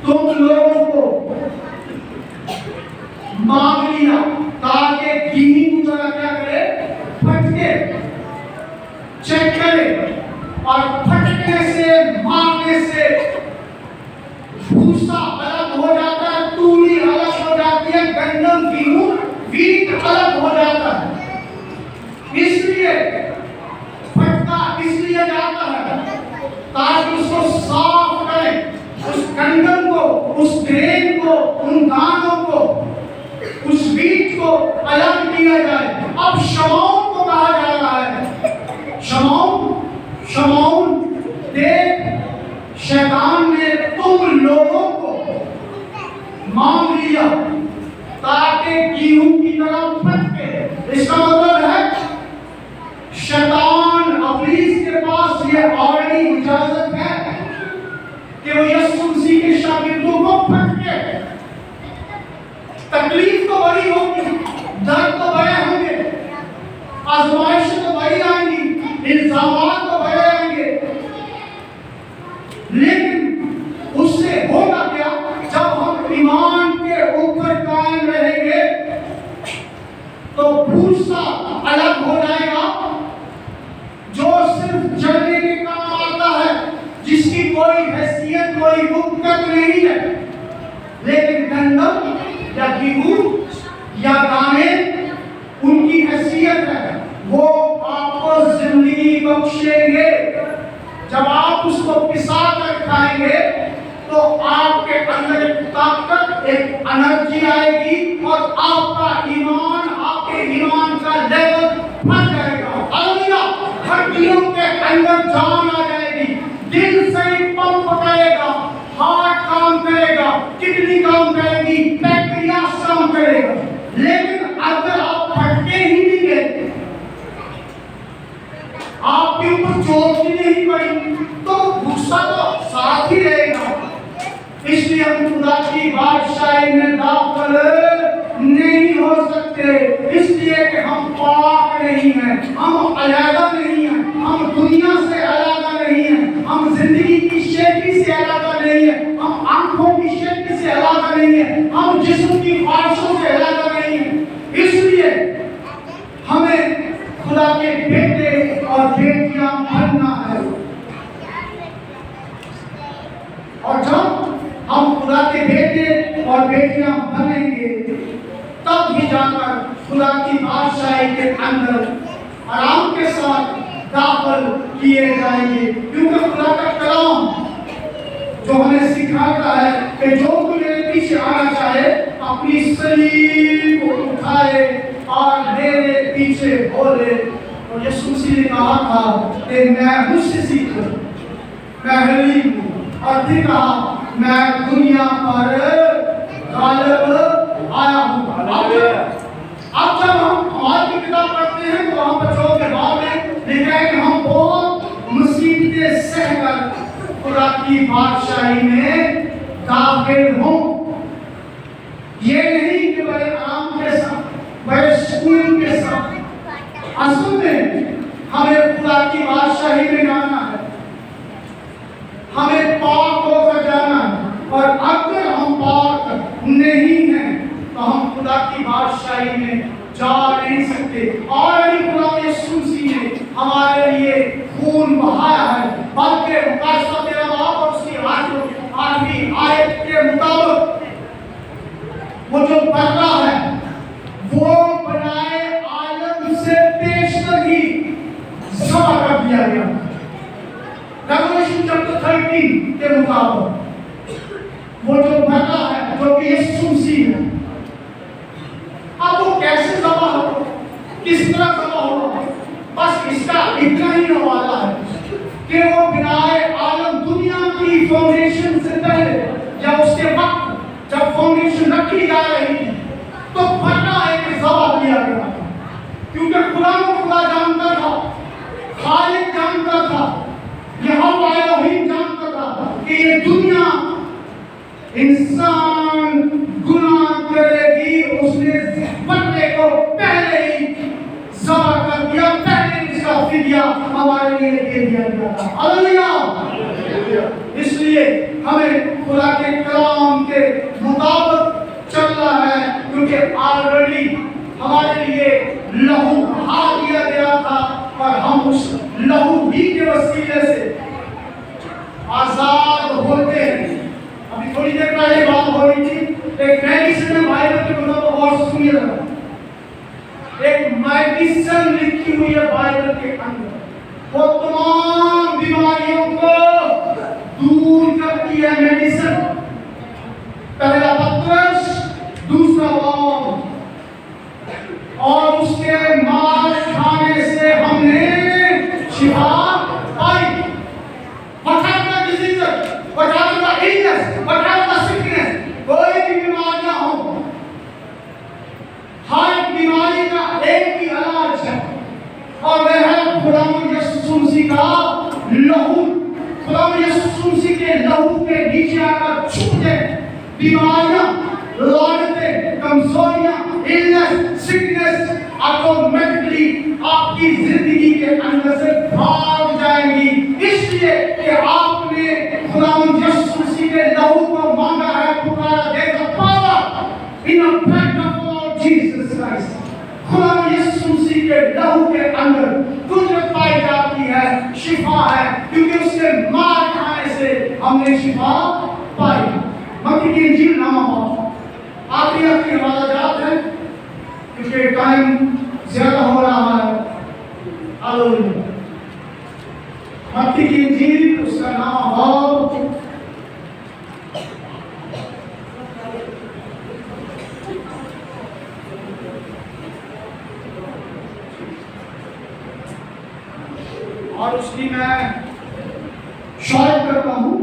Speaker 1: تم لوگوں کو مانگ لیا تاکہ گیہوں کی طرح کیا کرے؟ پھٹکے. چیک کرے. اور پھٹکنے سے، مارنے سے بھوسا الگ ہو جاتا ہے، تولی الگ ہو جاتی ہے، گندم گیہوں ویٹ الگ ہو جاتا ہے. اس لیے बांध लिया ताकि गेहूं की तरह फटके। इसका मतलब है शैतान इब्लीस के पास ये ऑलरेडी इजाजत है कि वो यीशु मसीह के शागिर्दों को फटके। तकलीफ तो बड़ी होगी, दर्द तो बड़े होंगे, आजमाइश तो बड़ी आएंगी, इल्जामात तो बड़े आएंगे, लेकिन उससे होगा क्या? जब हम ईमान के ऊपर कायम रहेंगे तो भूसा अलग हो जाएगा जो सिर्फ जलने के काम आता है, जिसकी कोई हैसियत कोई हुक्कत नहीं है। लेकिन गंदम या गेहूं या दाने उनकी हैसियत है, वो आपको जिंदगी बख्शेंगे। जब आप उसको पिसा कर खाएंगे तो आपके अंदर एक ताकत, एक एनर्जी आएगी और आपका ईमान, आपके ईमान का लेवल बढ़ जाएगा। हालेलुया! हड्डियों के अंदर जान आ जाएगी, दिल सही पंप करेगा, हार्ट काम करेगा, किडनी काम करेगी, पैंक्रियास काम करेगा। लेकिन अगर आप फटके ही नहीं गए, आपके ऊपर चोट भी नहीं पड़ी, तो गुस्सा तो साथ ही रहेगा। इसलिए हम खुदा की बादशाही में दाखिल नहीं हो सकते, इसलिए कि हम पाक नहीं हैं, हम अलग नहीं हैं, हम दुनिया से अलग नहीं हैं, हम जिंदगी की शैली से अलग नहीं हैं, हम आंखों की शैली से अलग नहीं हैं, हम जिस्म की ख्वाहिशों से अलग नहीं हैं। इसलिए हमें खुदा के बेटे और बेटियां बनना है। और जब हम खुदा के बेटे और बेटियां बनेंगे तब ही जाकर खुदा की बादशाही के अंदर आराम के साथ दाखिल किए जाएंगे। क्योंकि खुदा का कलाम जो हमें सिखाता है कि जो कोई मेरे पीछे आना चाहे अपनी सलीब को उठाए और मेरे पीछे बोले। और यीशु मसीह ने कहा था कि मैं मुझसे सीखो, मैं हलीम हूँ, और फिर कहा मैं दुनिया पर गालिब आया हूँ। अब जब हम हमारी की किताब पढ़ते हैं तो हम बच्चों के बाद में लिखा है कि हम बहुत मुसीबतें सहकर खुदा की बादशाही में दाखिल हों। ये नहीं कि बड़े आराम के साथ, बड़े सुकून के साथ, असल में हमें खुदा की बादशाही में जाना है, हमें पाक होकर जाना है। और अगर हम पाक नहीं हैं तो हम खुदा की बादशाही में जा नहीं सकते। और खुदा यीशु मसीह ने हमारे लिए खून बहाया है, बल्कि मुकाशफा 13 बाब और उसकी 8वीं आयत के मुताबिक वो जो बदला है वो बनाए आलम से पेशतर ही ज़बह कर दिया गया। रेवलेशन चैप्टर 13 के मुताबिक वो जो बदला है जो कि यीशु मसीह है, अब वो कैसे ज़बह हो, किस तरह ज़बह हो, बस इसका इतना ही हवाला है कि वो बिनाए आलम दुनिया की फाउंडेशन से पहले या उसके वक्त जब फाउंडेशन रखी जा रही थी तो बदला एक ज़बह दिया गया था। क्योंकि खुदा जानता था, खालिक जानता था, यहोवा एलोहीम जानता था कि ये दुनिया इंसान गुनाह करेगी। उसने बदले को पहले ही ज़बह कर दिया, पहले इसका फिदिया हमारे लिए दे दिया गया था। हालेलुया! इसलिए हमें खुदा के कलाम के मुताबिक चलना है, क्योंकि ऑलरेडी हमारे लिए लहू बहा दिया गया था और हम उस लहू ही के वसीले से आजाद होते हैं। अभी थोड़ी देर पहले बात हो रही थी, एक मेडिसिन बाइबल के मतलब और सुनिएगा, एक मेडिसिन लिखी हुई है बाइबल के अंदर, वो तमाम बीमारियों को दूर करती है मेडिसिन। पहला पत्रस, दूसरा बाब, और उसके मार खाने से हमने शिफा पाई। Whatever the disease, whatever the illness, whatever the sickness, कोई भी बीमारियां बीमारियां, लानतें, कमजोरियां, इलनेस, सिकनेस ऑटोमेटिकली आपकी जिंदगी के अंदर से भाग जाएंगी, इसलिए कि आपने खुदावंद यीशु मसीह के लहू को मांगा है, पुकारा। There is a power in the blood of Lord Jesus Christ. खुदावंद यीशु मसीह के लहू के अंदर कुदरत पाई जाती है, शिफा है, क्योंकि उसके मार खाने से हमने शिफा पाई। मत्ती की इंजील नाम आखिरी हवाला जात है, क्योंकि टाइम ज्यादा हो रहा है। हालेलुया। मत्ती की इंजील, उसका नाम है और उसकी मैं शॉर्ट करता हूँ,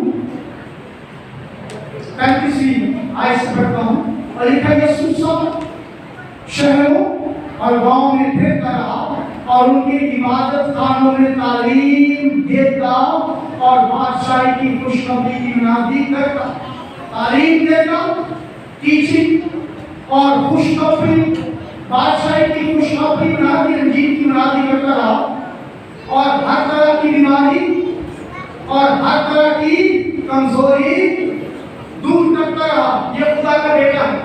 Speaker 1: 35वीं आयत से पढ़ता हूँ। और लिखा यीशु सब शहरों और गांव में फिरता रहा और उनकी इबादत खानों में तालीम देता और बादशाही की खुशखबरी की मुनादी करता। तालीम देता, टीचिंग और खुशखबरी, बादशाही की खुशखबरी मुनादी, इंजील की मुनादी करता रहा और हर तरह की बीमारी और हर तरह की कमजोरी दूर करता रहा। ये खुदा का बेटा है,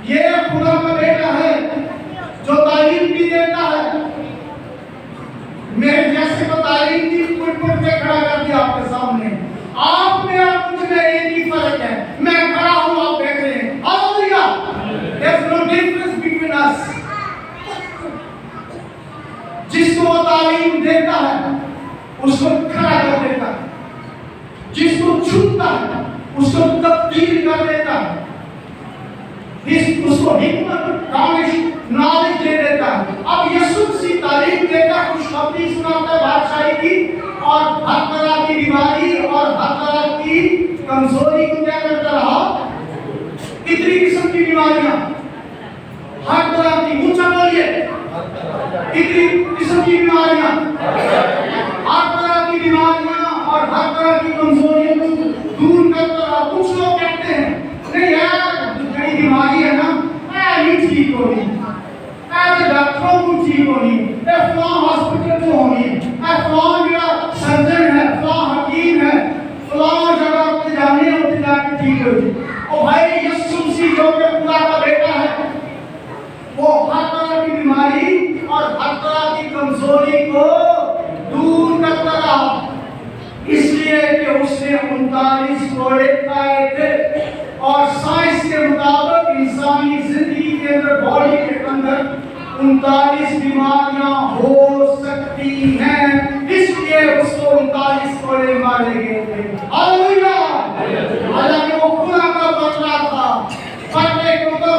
Speaker 1: ये खुदा का बेटा है जो तालीम भी देता है। मेरे जैसे को तालीम दी, पुट के खड़ा कर दिया आपके सामने। आप में और मुझ में एक ही फर्क है, मैं खड़ा हूं, आप बैठे हैं। Hallelujah. There is no difference between us. जिसको वो तालीम देता है उसको खड़ा कर देता है, जिसको छूता है उसको तब्दील कर देता है, उसको हिकमत, नॉलेज दे देता है। अब यीशु मसीह तालीम देता है, खुशखबरी सुनाता है बादशाही की, और हर तरह की बीमारी और हर तरह की कमजोरी को क्या करता रहा? कितनी किस्म की बीमारियां, हर तरह की, ऊंचा बोलिए, कितनी किस्म की बीमारियां, हर तरह की बीमारियां और हर तरह की कमजोरियों को दूर करता रहा। कुछ लोग कहते हैं नहीं यार, बड़ी बीमारी है ना, नहीं ठीक होनी, डॉक्टरों को ठीक होनी, फलां हॉस्पिटल को होनी, फलां जो सर्जन है, फलां हकीम है, फलां जगह पे जाने होते जाके ठीक होगी। और भाई यीशु मसीह जो कि खुदा का बेटा है, वो हर तरह की बीमारी और हर तरह की कमजोरी को दूर करता रहा, इसलिए कि उसने 39 घोड़े खाए थे। और साइंस के मुताबिक इंसानी जिंदगी के अंदर, बॉडी के अंदर 39 बीमारियां हो सकती हैं, इसलिए उसको 39 घोड़े मारे गए थे। हालेलुया। हालांकि वो खुदा का बदला था, पढ़ने को तो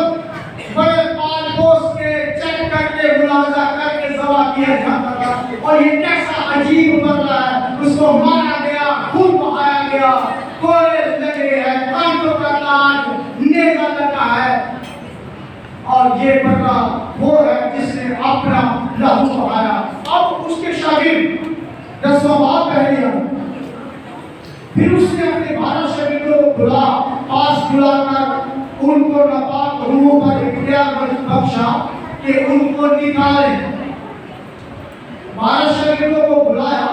Speaker 1: बड़े पाल पोस के चेक करके मुलाजा करके जवा किया जाता था। और ये कैसा अजीब बदला है, उसको मारा गया, खून बहाया गया, कोड़े लगे हैं, कांटों का ताज, नेजा लगा है, और ये बदला वो है जिसने अपना लहू बहाया। अब उसके शागिर्द 10वां बाब कह दिया, फिर उसने अपने 12 शागिर्दों को पास बुलाकर उनको नापाक रूहों पर इख्तियार बख्शा कि उनको निकाले। 12 शागिर्दों को बुलाया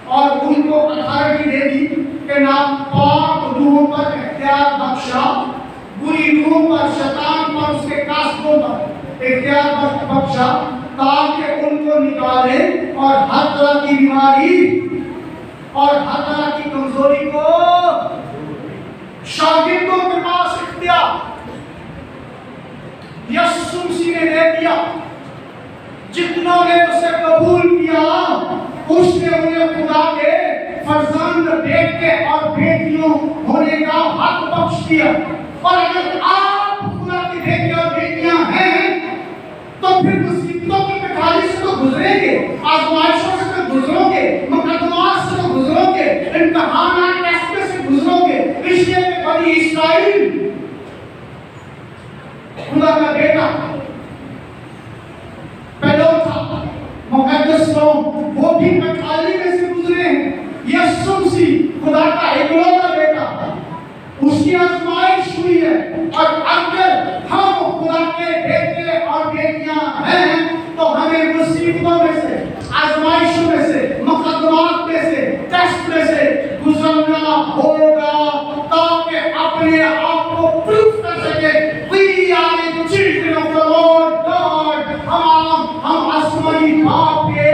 Speaker 1: और उनको अथॉरिटी दे दी कि नापाक रूहों पर इख्तियार बख्शा, बुरी रूहों पर, शैतान पर, उसके कास्टों पर इख्तियार बख्शा, ताकि उनको निकाले और हर तरह की बीमारी और हर तरह की कमजोरी को शागिर्दों के पास इख्तियार यीशु मसीह ने दे दिया। जितनों ने उसे कबूल किया, उसने उन्हें खुदा के फर्जंद, बेटे और बेटियों होने का हक बख्श दिया। और अगर आप खुदा की बेटे और बेटियां हैं, तो फिर मुसीबतों की कठारी से तो गुजरेंगे, आजमाइशों से तो गुजरोगे, मुकदमात से तो गुजरोगे, इम्तिहानात टेस्ट से गुजरोगे। इसलिए बनी इस्राइल खुदा का बेटा पैदा था, मुकद्दस लोग, वो भी कठारी में से गुजरे हैं। यीशु मसीह खुदा का इकलौता बेटा, उसकी आजमाइश हुई है। और अगर हम खुदा के बेटे और बेटियां हैं तो हमें मुसीबतों में से, आजमाइशों में से, मुकदमात में से, टेस्ट में से गुजरना होगा ताकि अपने आप को प्रूफ कर सके we are the children of the Lord God। हम आसमानी बाप के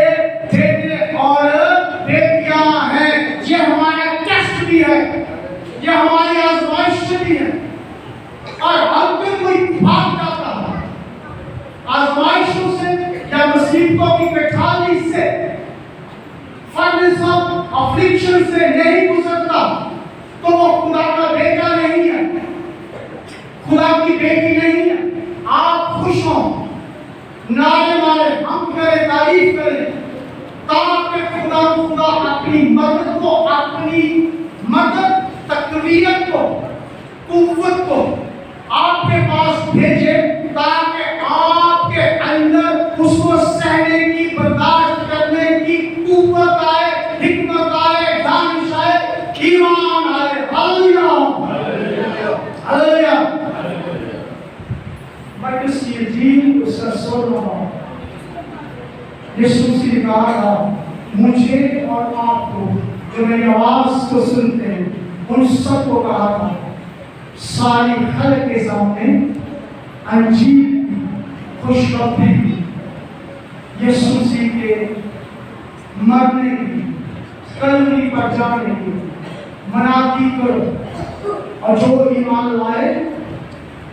Speaker 1: बेटे और बेटियां हैं। ये हमारा टेस्ट भी है, ये हमारी आजमाइश भी है। और अगर कोई भाग जाता है आजमाइशों से या मुसीबतों की कठिनाई से, फर्नेस ऑफ अफलिक्शन से नहीं गुजरता तो वो खुदा का बेटा नहीं है, खुदा की बेटी नहीं है। आप खुश हो, नारे मारे, हम करें, तारीफ करें ताकि खुदा अपनी मदद को, अपनी मदद, तकवीयत को, कुव्वत को आपके पास भेजे ताकि आपके अंदर उसको सहने की, बर्दाश्त करने की कुव्वत आए, हिकमत आए, दानिश आए, ईमान आए। Hallelujah, hallelujah. मैं किसी जीव उसका सोच रहा हूँ। यीशु मसीह ने कहा मुझे और आपको जो मेरी आवाज को सुनते हैं उन सबको कहा था सारी खल्क के सामने अंजीर खुशखबरी यीशु मसीह के मरने की, कलवरी पर जाने की मनाती करो और जो ईमान लाए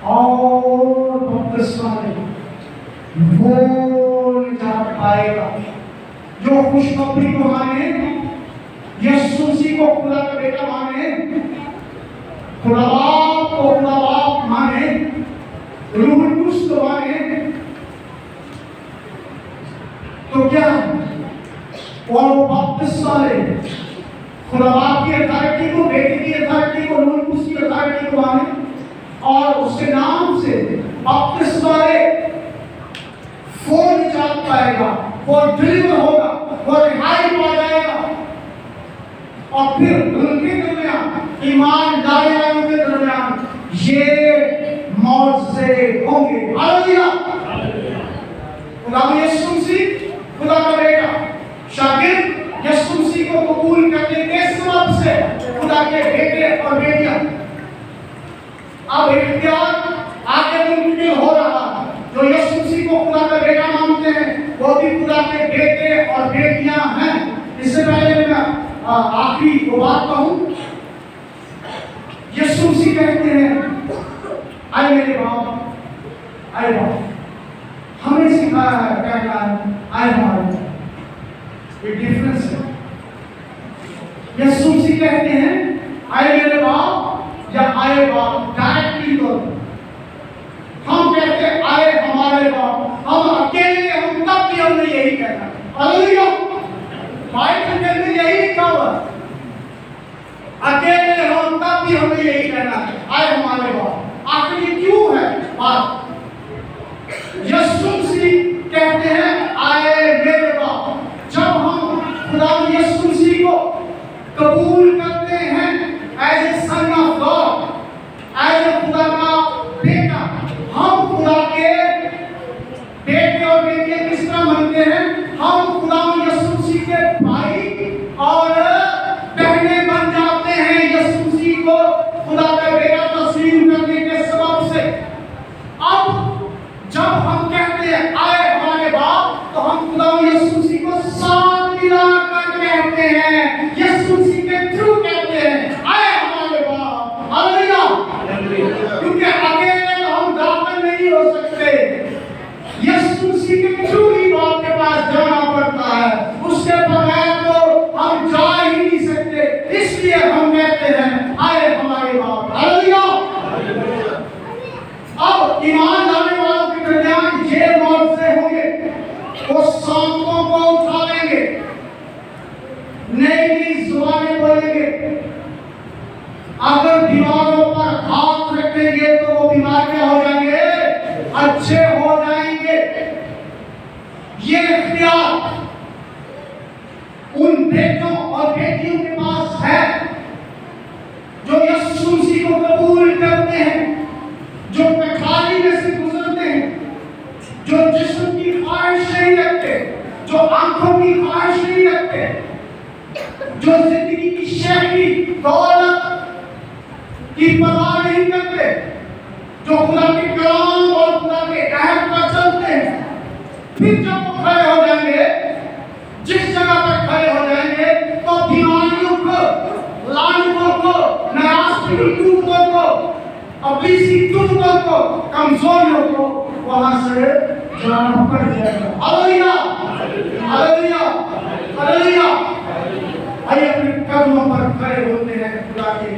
Speaker 1: और बपतिस्मा ले वो निजात पाएगा। जो खुशखबरी को माने, यीशु मसीह को खुदा का बेटा माने, खुदा बाप को खुदा बाप माने, रूह कुद्स को माने, तो क्या और वो बपतिस्मा ले, खुदा बाप की अथॉरिटी को, बेटे की अथॉरिटी को, रूह कुद्स की अथॉरिटी को माने और उसके नाम से बपतिस्मा ले, वो निजात पाएगा, वो डिलीवर होगा, वो रिहाई पा जाएगा। और फिर उनके दरमियान, ईमान लाने वालों के दरमियान ये मौजज़े होंगे। हालेलुया। खुदा यीशु मसीह खुदा का बेटा, शागिर्द यीशु मसीह को कबूल करने के सबब से खुदा के बेटे और बेटियां अब इख्तियार आगे मुमकिन हो रहा है। जो यीशु मसीह को खुदा का बेटा मानते हैं वो भी खुदा के बेटे और बेटियां हैं। इससे पहले मैं आखिरी को बात कहूं, यीशु मसीह कहते हैं आए मेरे बाप, आए बाप, हमें सिखाया है कहना है आए हमारे, ये डिफरेंस है। यीशु मसीह कहते हैं आए मेरे बाप या आए बाप, डायरेक्टली दो। हम कहते हैं आए हमारे बाप, हम अकेले, हम तब भी हमने यही कहना। हालेलुया। बाइबल के अंदर यही लिखा हुआ, अकेले हम तब भी हमें यही कहना है आए हमारे बाप। आखिर ये क्यों है बात? यीशु मसीह कहते हैं आए मेरे बाप। जब हम खुदा यीशु मसीह को कबूल करते हैं as a son of God, as a खुदा का बेटा, हम खुदा के बेटे और बेटियां किस तरह बनते हैं? हम खुदा यीशु मसीह के भाई और बहनें बन जाते हैं यीशु मसीह को खुदा का बेटा तस्लीम करने के सबब से। अब जब हम कहते हैं आए हमारे बाप तो हम खुदा यीशु मसीह को साथ मिलाकर कहते हैं, यीशु मसीह के थ्रू कहते हैं आए हमारे बाप। हालेलुया। क्योंकि अकेले तो हम दाखिल नहीं हो सकते, यीशु मसीह के थ्रू ही बाप के पास जाना पड़ता है, उसके बगैर तो हम जा ही नहीं सकते। इसलिए हम कहते हैं आए हमारे बाप। हालेलुया। अब ईमान लाने वालों के दरमियान ये मौजज़े होंगे, वो सांपों को उठा लेंगे, नई नई जुबानें बोलेंगे, अगर बीमारों पर हाथ रखेंगे तो वो बीमार क्या हो जाएंगे? अच्छे हो जाएंगे। ये इख्तियार उन बेटों और बेटियों के पास है जो यीशु मसीह को कबूल जो आंखों की ख्वाहिश नहीं रखते, जो जिंदगी की शहरी दौलत की परवाह नहीं करते, जो खुदा के कलाम और खुदा के अहद पर चलते हैं, फिर जब वो खड़े हो जाएंगे, जिस जगह पर खड़े हो जाएंगे, तो बीमारियों को, लानतों को, नाराजगी टूटों को, अबलीसी टूटों को, कमजोरियों को वहां से जाना पड़ जाएगा। Hallelujah, hallelujah, hallelujah. आइए अपने कदमों पर खड़े होते हैं खुदा के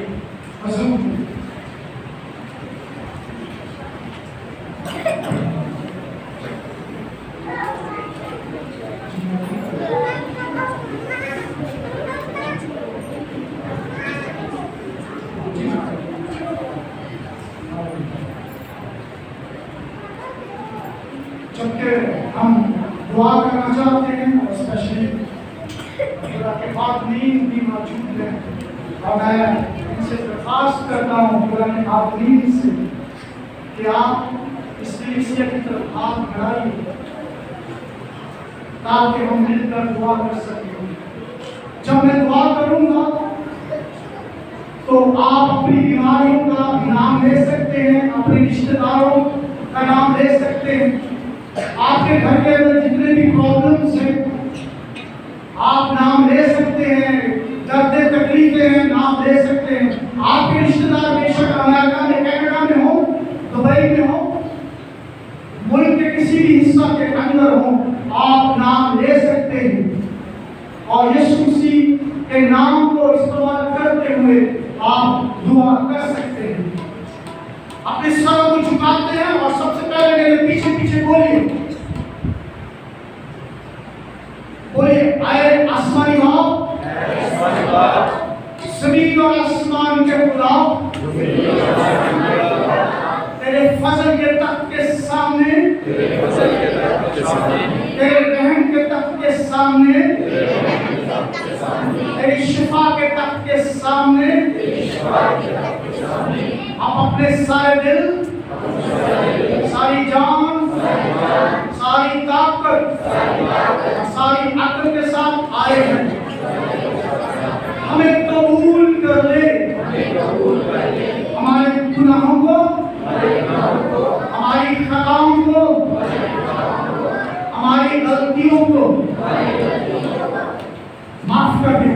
Speaker 1: हुजूर में। जबकि हम दुआ करना चाहते हैं और स्पेशली खुदा के खातमीन भी मौजूद हैं, और मैं इनसे दरख्वास्त करता हूँ खुदा के खातमीन से कि आप इस कलीसिया की तरफ हाथ बढ़ाइए ताकि हम मिलकर दुआ कर सकें। जब मैं दुआ करूँगा तो आप अपनी बीमारियों का नाम ले सकते हैं, अपने रिश्तेदारों का नाम ले सकते हैं, आपके घर के अंदर जितने भी प्रॉब्लम्स हैं आप नाम ले सकते हैं, दर्द तकलीफें हैं नाम ले सकते हैं। आपके रिश्तेदार बेशक अमेरिका में, कनाडा में हो, दुबई में हो, मुल्क के किसी भी हिस्सा के अंदर हो, आप नाम ले सकते हैं और यीशु मसीह के नाम को इस्तेमाल करते हुए आप दुआ कर सकते हैं। अपने सर को झुकाते हैं और सबसे पहले मेरे पीछे पीछे बोलिए, बोलिए, आए आसमानी बाप, ज़मीन और आसमान के खुदा, तेरे फजल के तख्त के सामने, तेरे रहम के तख्त के सामने, तेरी शिफा के तख्त के सामने आप अपने सारे दिल, सारी जान, सारी ताकत, सारी अक्ल के साथ आए हैं। हमें कबूल कर ले, हमारे गुनाहों को, हमारी खताओं को, हमारी गलतियों को माफ कर दे,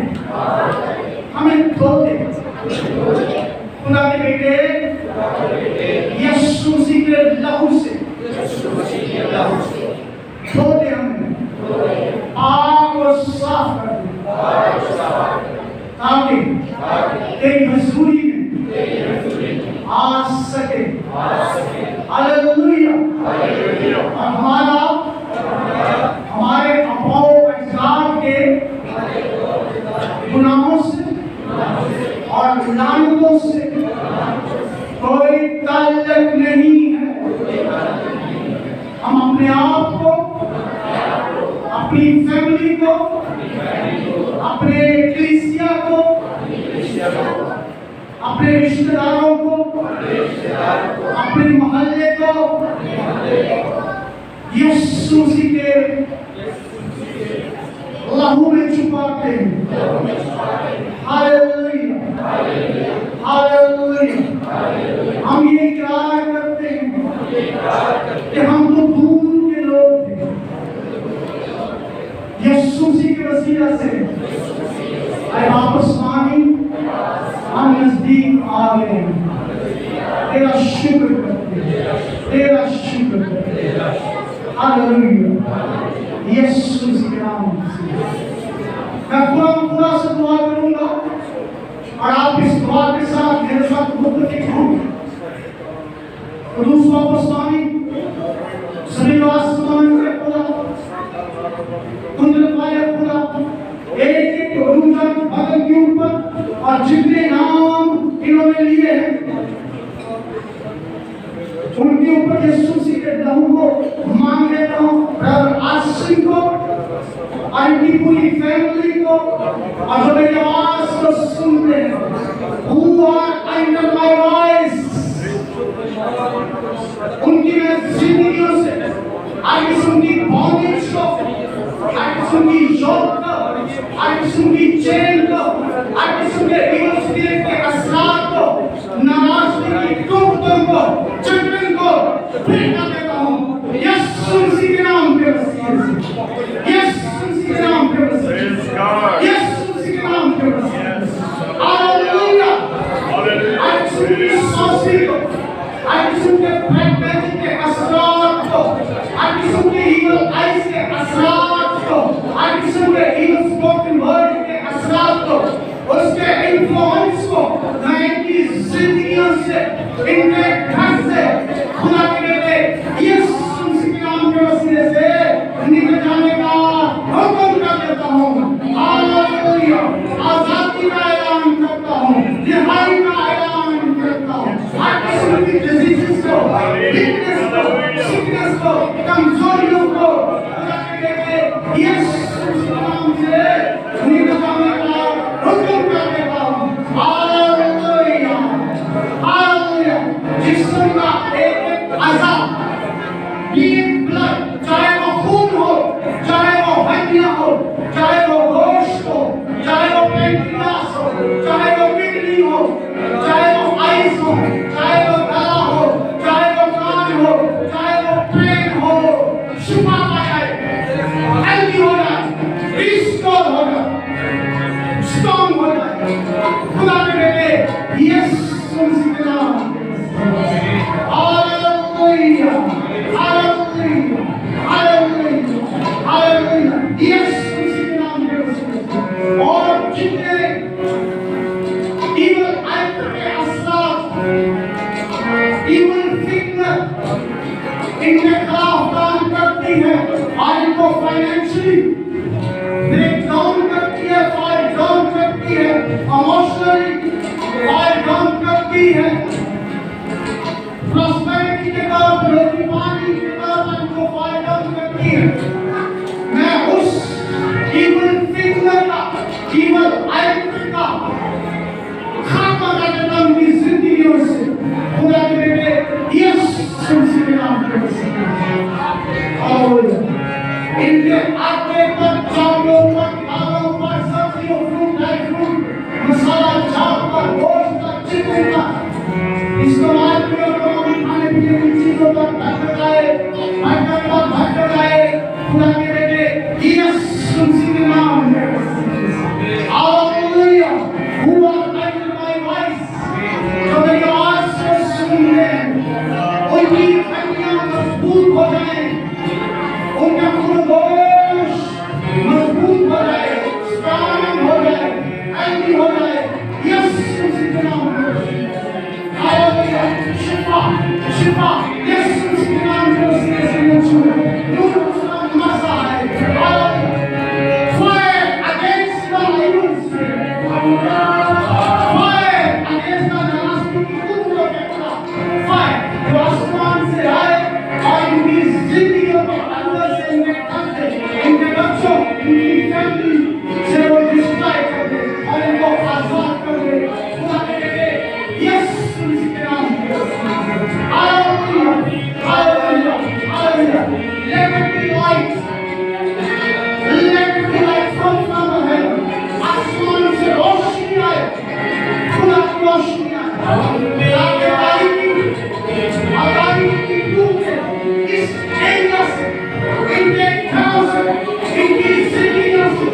Speaker 1: हमें धो दे। खुदा के बेटे यीशु मसीह के लहू से धो दे, हमें पाक और साफ कर दे, ताकि तेरी हजूरी में आ सके। हालेलुया। और हमारे अपाओ अजदाद के गुनाहों से और लानतों से कोई ताल्लुक नहीं है। हम अपने आप को, अपनी फैमिली को, अपने कलीसिया को, अपने रिश्तेदारों को, अपने मोहल्ले को यीशु मसीह के लहू में छुपाते हैं। Hallelujah, hallelujah. हम ये इकरार करते हैं कि हम तो दूर के लोग थे, यीशु मसीह के वसीला से आए वापस पानी हम नजदीक आ गए। तेरा शुक्र करते हैं, तेरा शुक्र करते हैं। हालेलुया, यीशु मसीह के नाम से मैं खुदा से दुआ करूंगा और आप इस दुआ के साथ मेरे साथ मुत्तफिक होंगे। दूसरा पानी सभी आसमान के खुदा, कुदरत वाले खुदा, एक एक रूजा बदन के ऊपर और जितने नाम इन्होंने लिए हैं उनके ऊपर यीशु मसीह के लहू को मांग लेता हूँ। ब्रदर आसिम को और इनकी पूरी फैमिली को और जो मेरी आवाज को सुनते हैं, who are under my voice, उनकी मैं जिंदगियों से, आई उनकी बॉन्डेज को हर किस्म की जॉब को, हर किस्म की चेन को, हर किस्म के इवल स्पिरिट के असरात को, नाराजगी की टूटों को, चक्रण को फेंका देता हूँ यीशु मसीह के नाम पे। यीशु मसीह के नाम पे। यीशु मसीह के नाम पे। हालेलुया। हर किस्म की सॉसी को, हर किस्म के बैकबैटिंग के असरात को, हर किस्म के इवल आइज के असरात को, हर किस्म के इवल स्पोकन वर्ड के असरात को, उसके इन्फ्लुएंस को मैं इनकी जिंदगियों से, इनके घर से, खुदा के बेटे यीशु मसीह के नाम के वसीले से निकल जाने का हुक्म कर देता हूँ। हालेलुया। आजादी का ऐलान करता हूँ, रिहाई का ऐलान करता हूँ। हर किस्म की डिजीजेस को, वीकनेस को, सिकनेस को, कमजोरियों को खुदा के बेटे यीशु मसीह के नाम से निकल जाने का हुक्म कर देता हूँ। हालेलुया। हालेलुया। जिस्म का एक अज़ा, ब्लड, चाहे वो खून हो, चाहे वो हड्डियां हो, चाहे वो गोश्त हो, चाहे वो पेंक्रियास हो, चाहे वो किडनी हो, चाहे वो आइज हो, चाहे वो गला हो, चाहे वो कान हो, चाहे वो ब्रेन हो, शिफा पाए, हेल्दी हो जाए, रिस्टोर हो जाए, स्ट्रॉन्ग हो जाए। खुदा के बेटे यीशु मसीह के नाम। हालेलुया। हालेलुया। हालेलुया। हालेलुया। यीशु मसीह के नाम के वसीले और जितने इवल आयत के असरात, इवल फिक्र इनके खिलाफ काम करती है और इनको फाइनेंशियली ब्रेक डाउन करती है, फाइट डाउन करती है, इमोशनली फाइट डाउन करती है, प्रॉस्पेरिटी के तौर पर, रोटी पानी के तौर पर इनको फाइट डाउन करती है। मैं उस इवल फिक्र का, इवल आयत का खात्मा कर देता हूं उनकी जिंदगियों से, खुदा के बेटे यीशु मसीह के नाम पे। हालेलुया। इनके आटे पर, चावलों पर, दालों पर, सब्जियों, फ्रूट, ड्राई फ्रूट, मसाला, चाट पर, गोश्त पर, चिकन पर इस्तेमाल किया करो। खाने पीने की चीजों पर भटक जाए, भटक जाए, खुदा के बेटे यीशु मसीह के नाम में। Hallelujah. Who are guided by voice, जो मेरी आवाज से सुनते हैं, उनकी हड्डियां मजबूत हो जाएं, उनका खून-गोश मजबूत हो जाए, स्ट्रॉन्ग हो जाए, हेल्दी हो जाए, यीशु मसीह के नाम में। हालेलुया। शिफा, शिफा यीशु मसीह के नाम के वसीले से मौजूद है। नूर उसका मसा है। Hallelujah. Fight against the evil spirit. Fight against the nasty कुत्तों के खिलाफ। Fight जो आसमान से आए और इनकी जिंदगियों के अंदर से, इनके घर से, इनके बच्चों, इनकी फैमिली से वो डिस्ट्रॉय कर दे और इनको आजाद कर दे। खुदा के बेटे यीशु मसीह के नाम में। Hallelujah. Hallelujah. Hallelujah. Let it be light. Let it be light from heaven. आसमान से रोशनी आए, खुदा की रोशनी आए, ताकि तारीकी टूटे इस एरिया से, इनके घरों से, इनकी जिंदगियों से,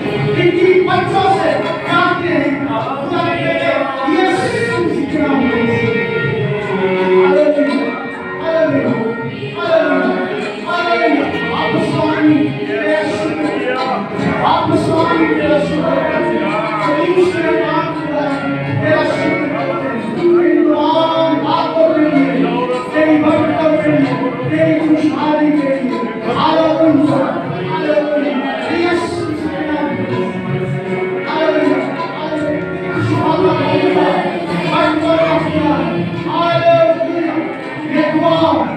Speaker 1: इनकी बच्चों से काटते हैं। खुदा के बेटे यीशु मसीह के नाम में। हालेलुया। हालेलुया। हालेलुया। हालेलुया। आप स्वामी तेरा शुक्र, आप स्वामी तेरा शुक्र, सलीम से काम किया तेरा शुक्र, इन दुआओं आपको के लिए, तेरी बरकत के लिए, तेरी खुशहाली के लिए। हालेलुया। हालेलुया। यीशु मसीह के नाम में। हालेलुया। हालेलुया। शुक्र है, हालेलुया। ये दुआ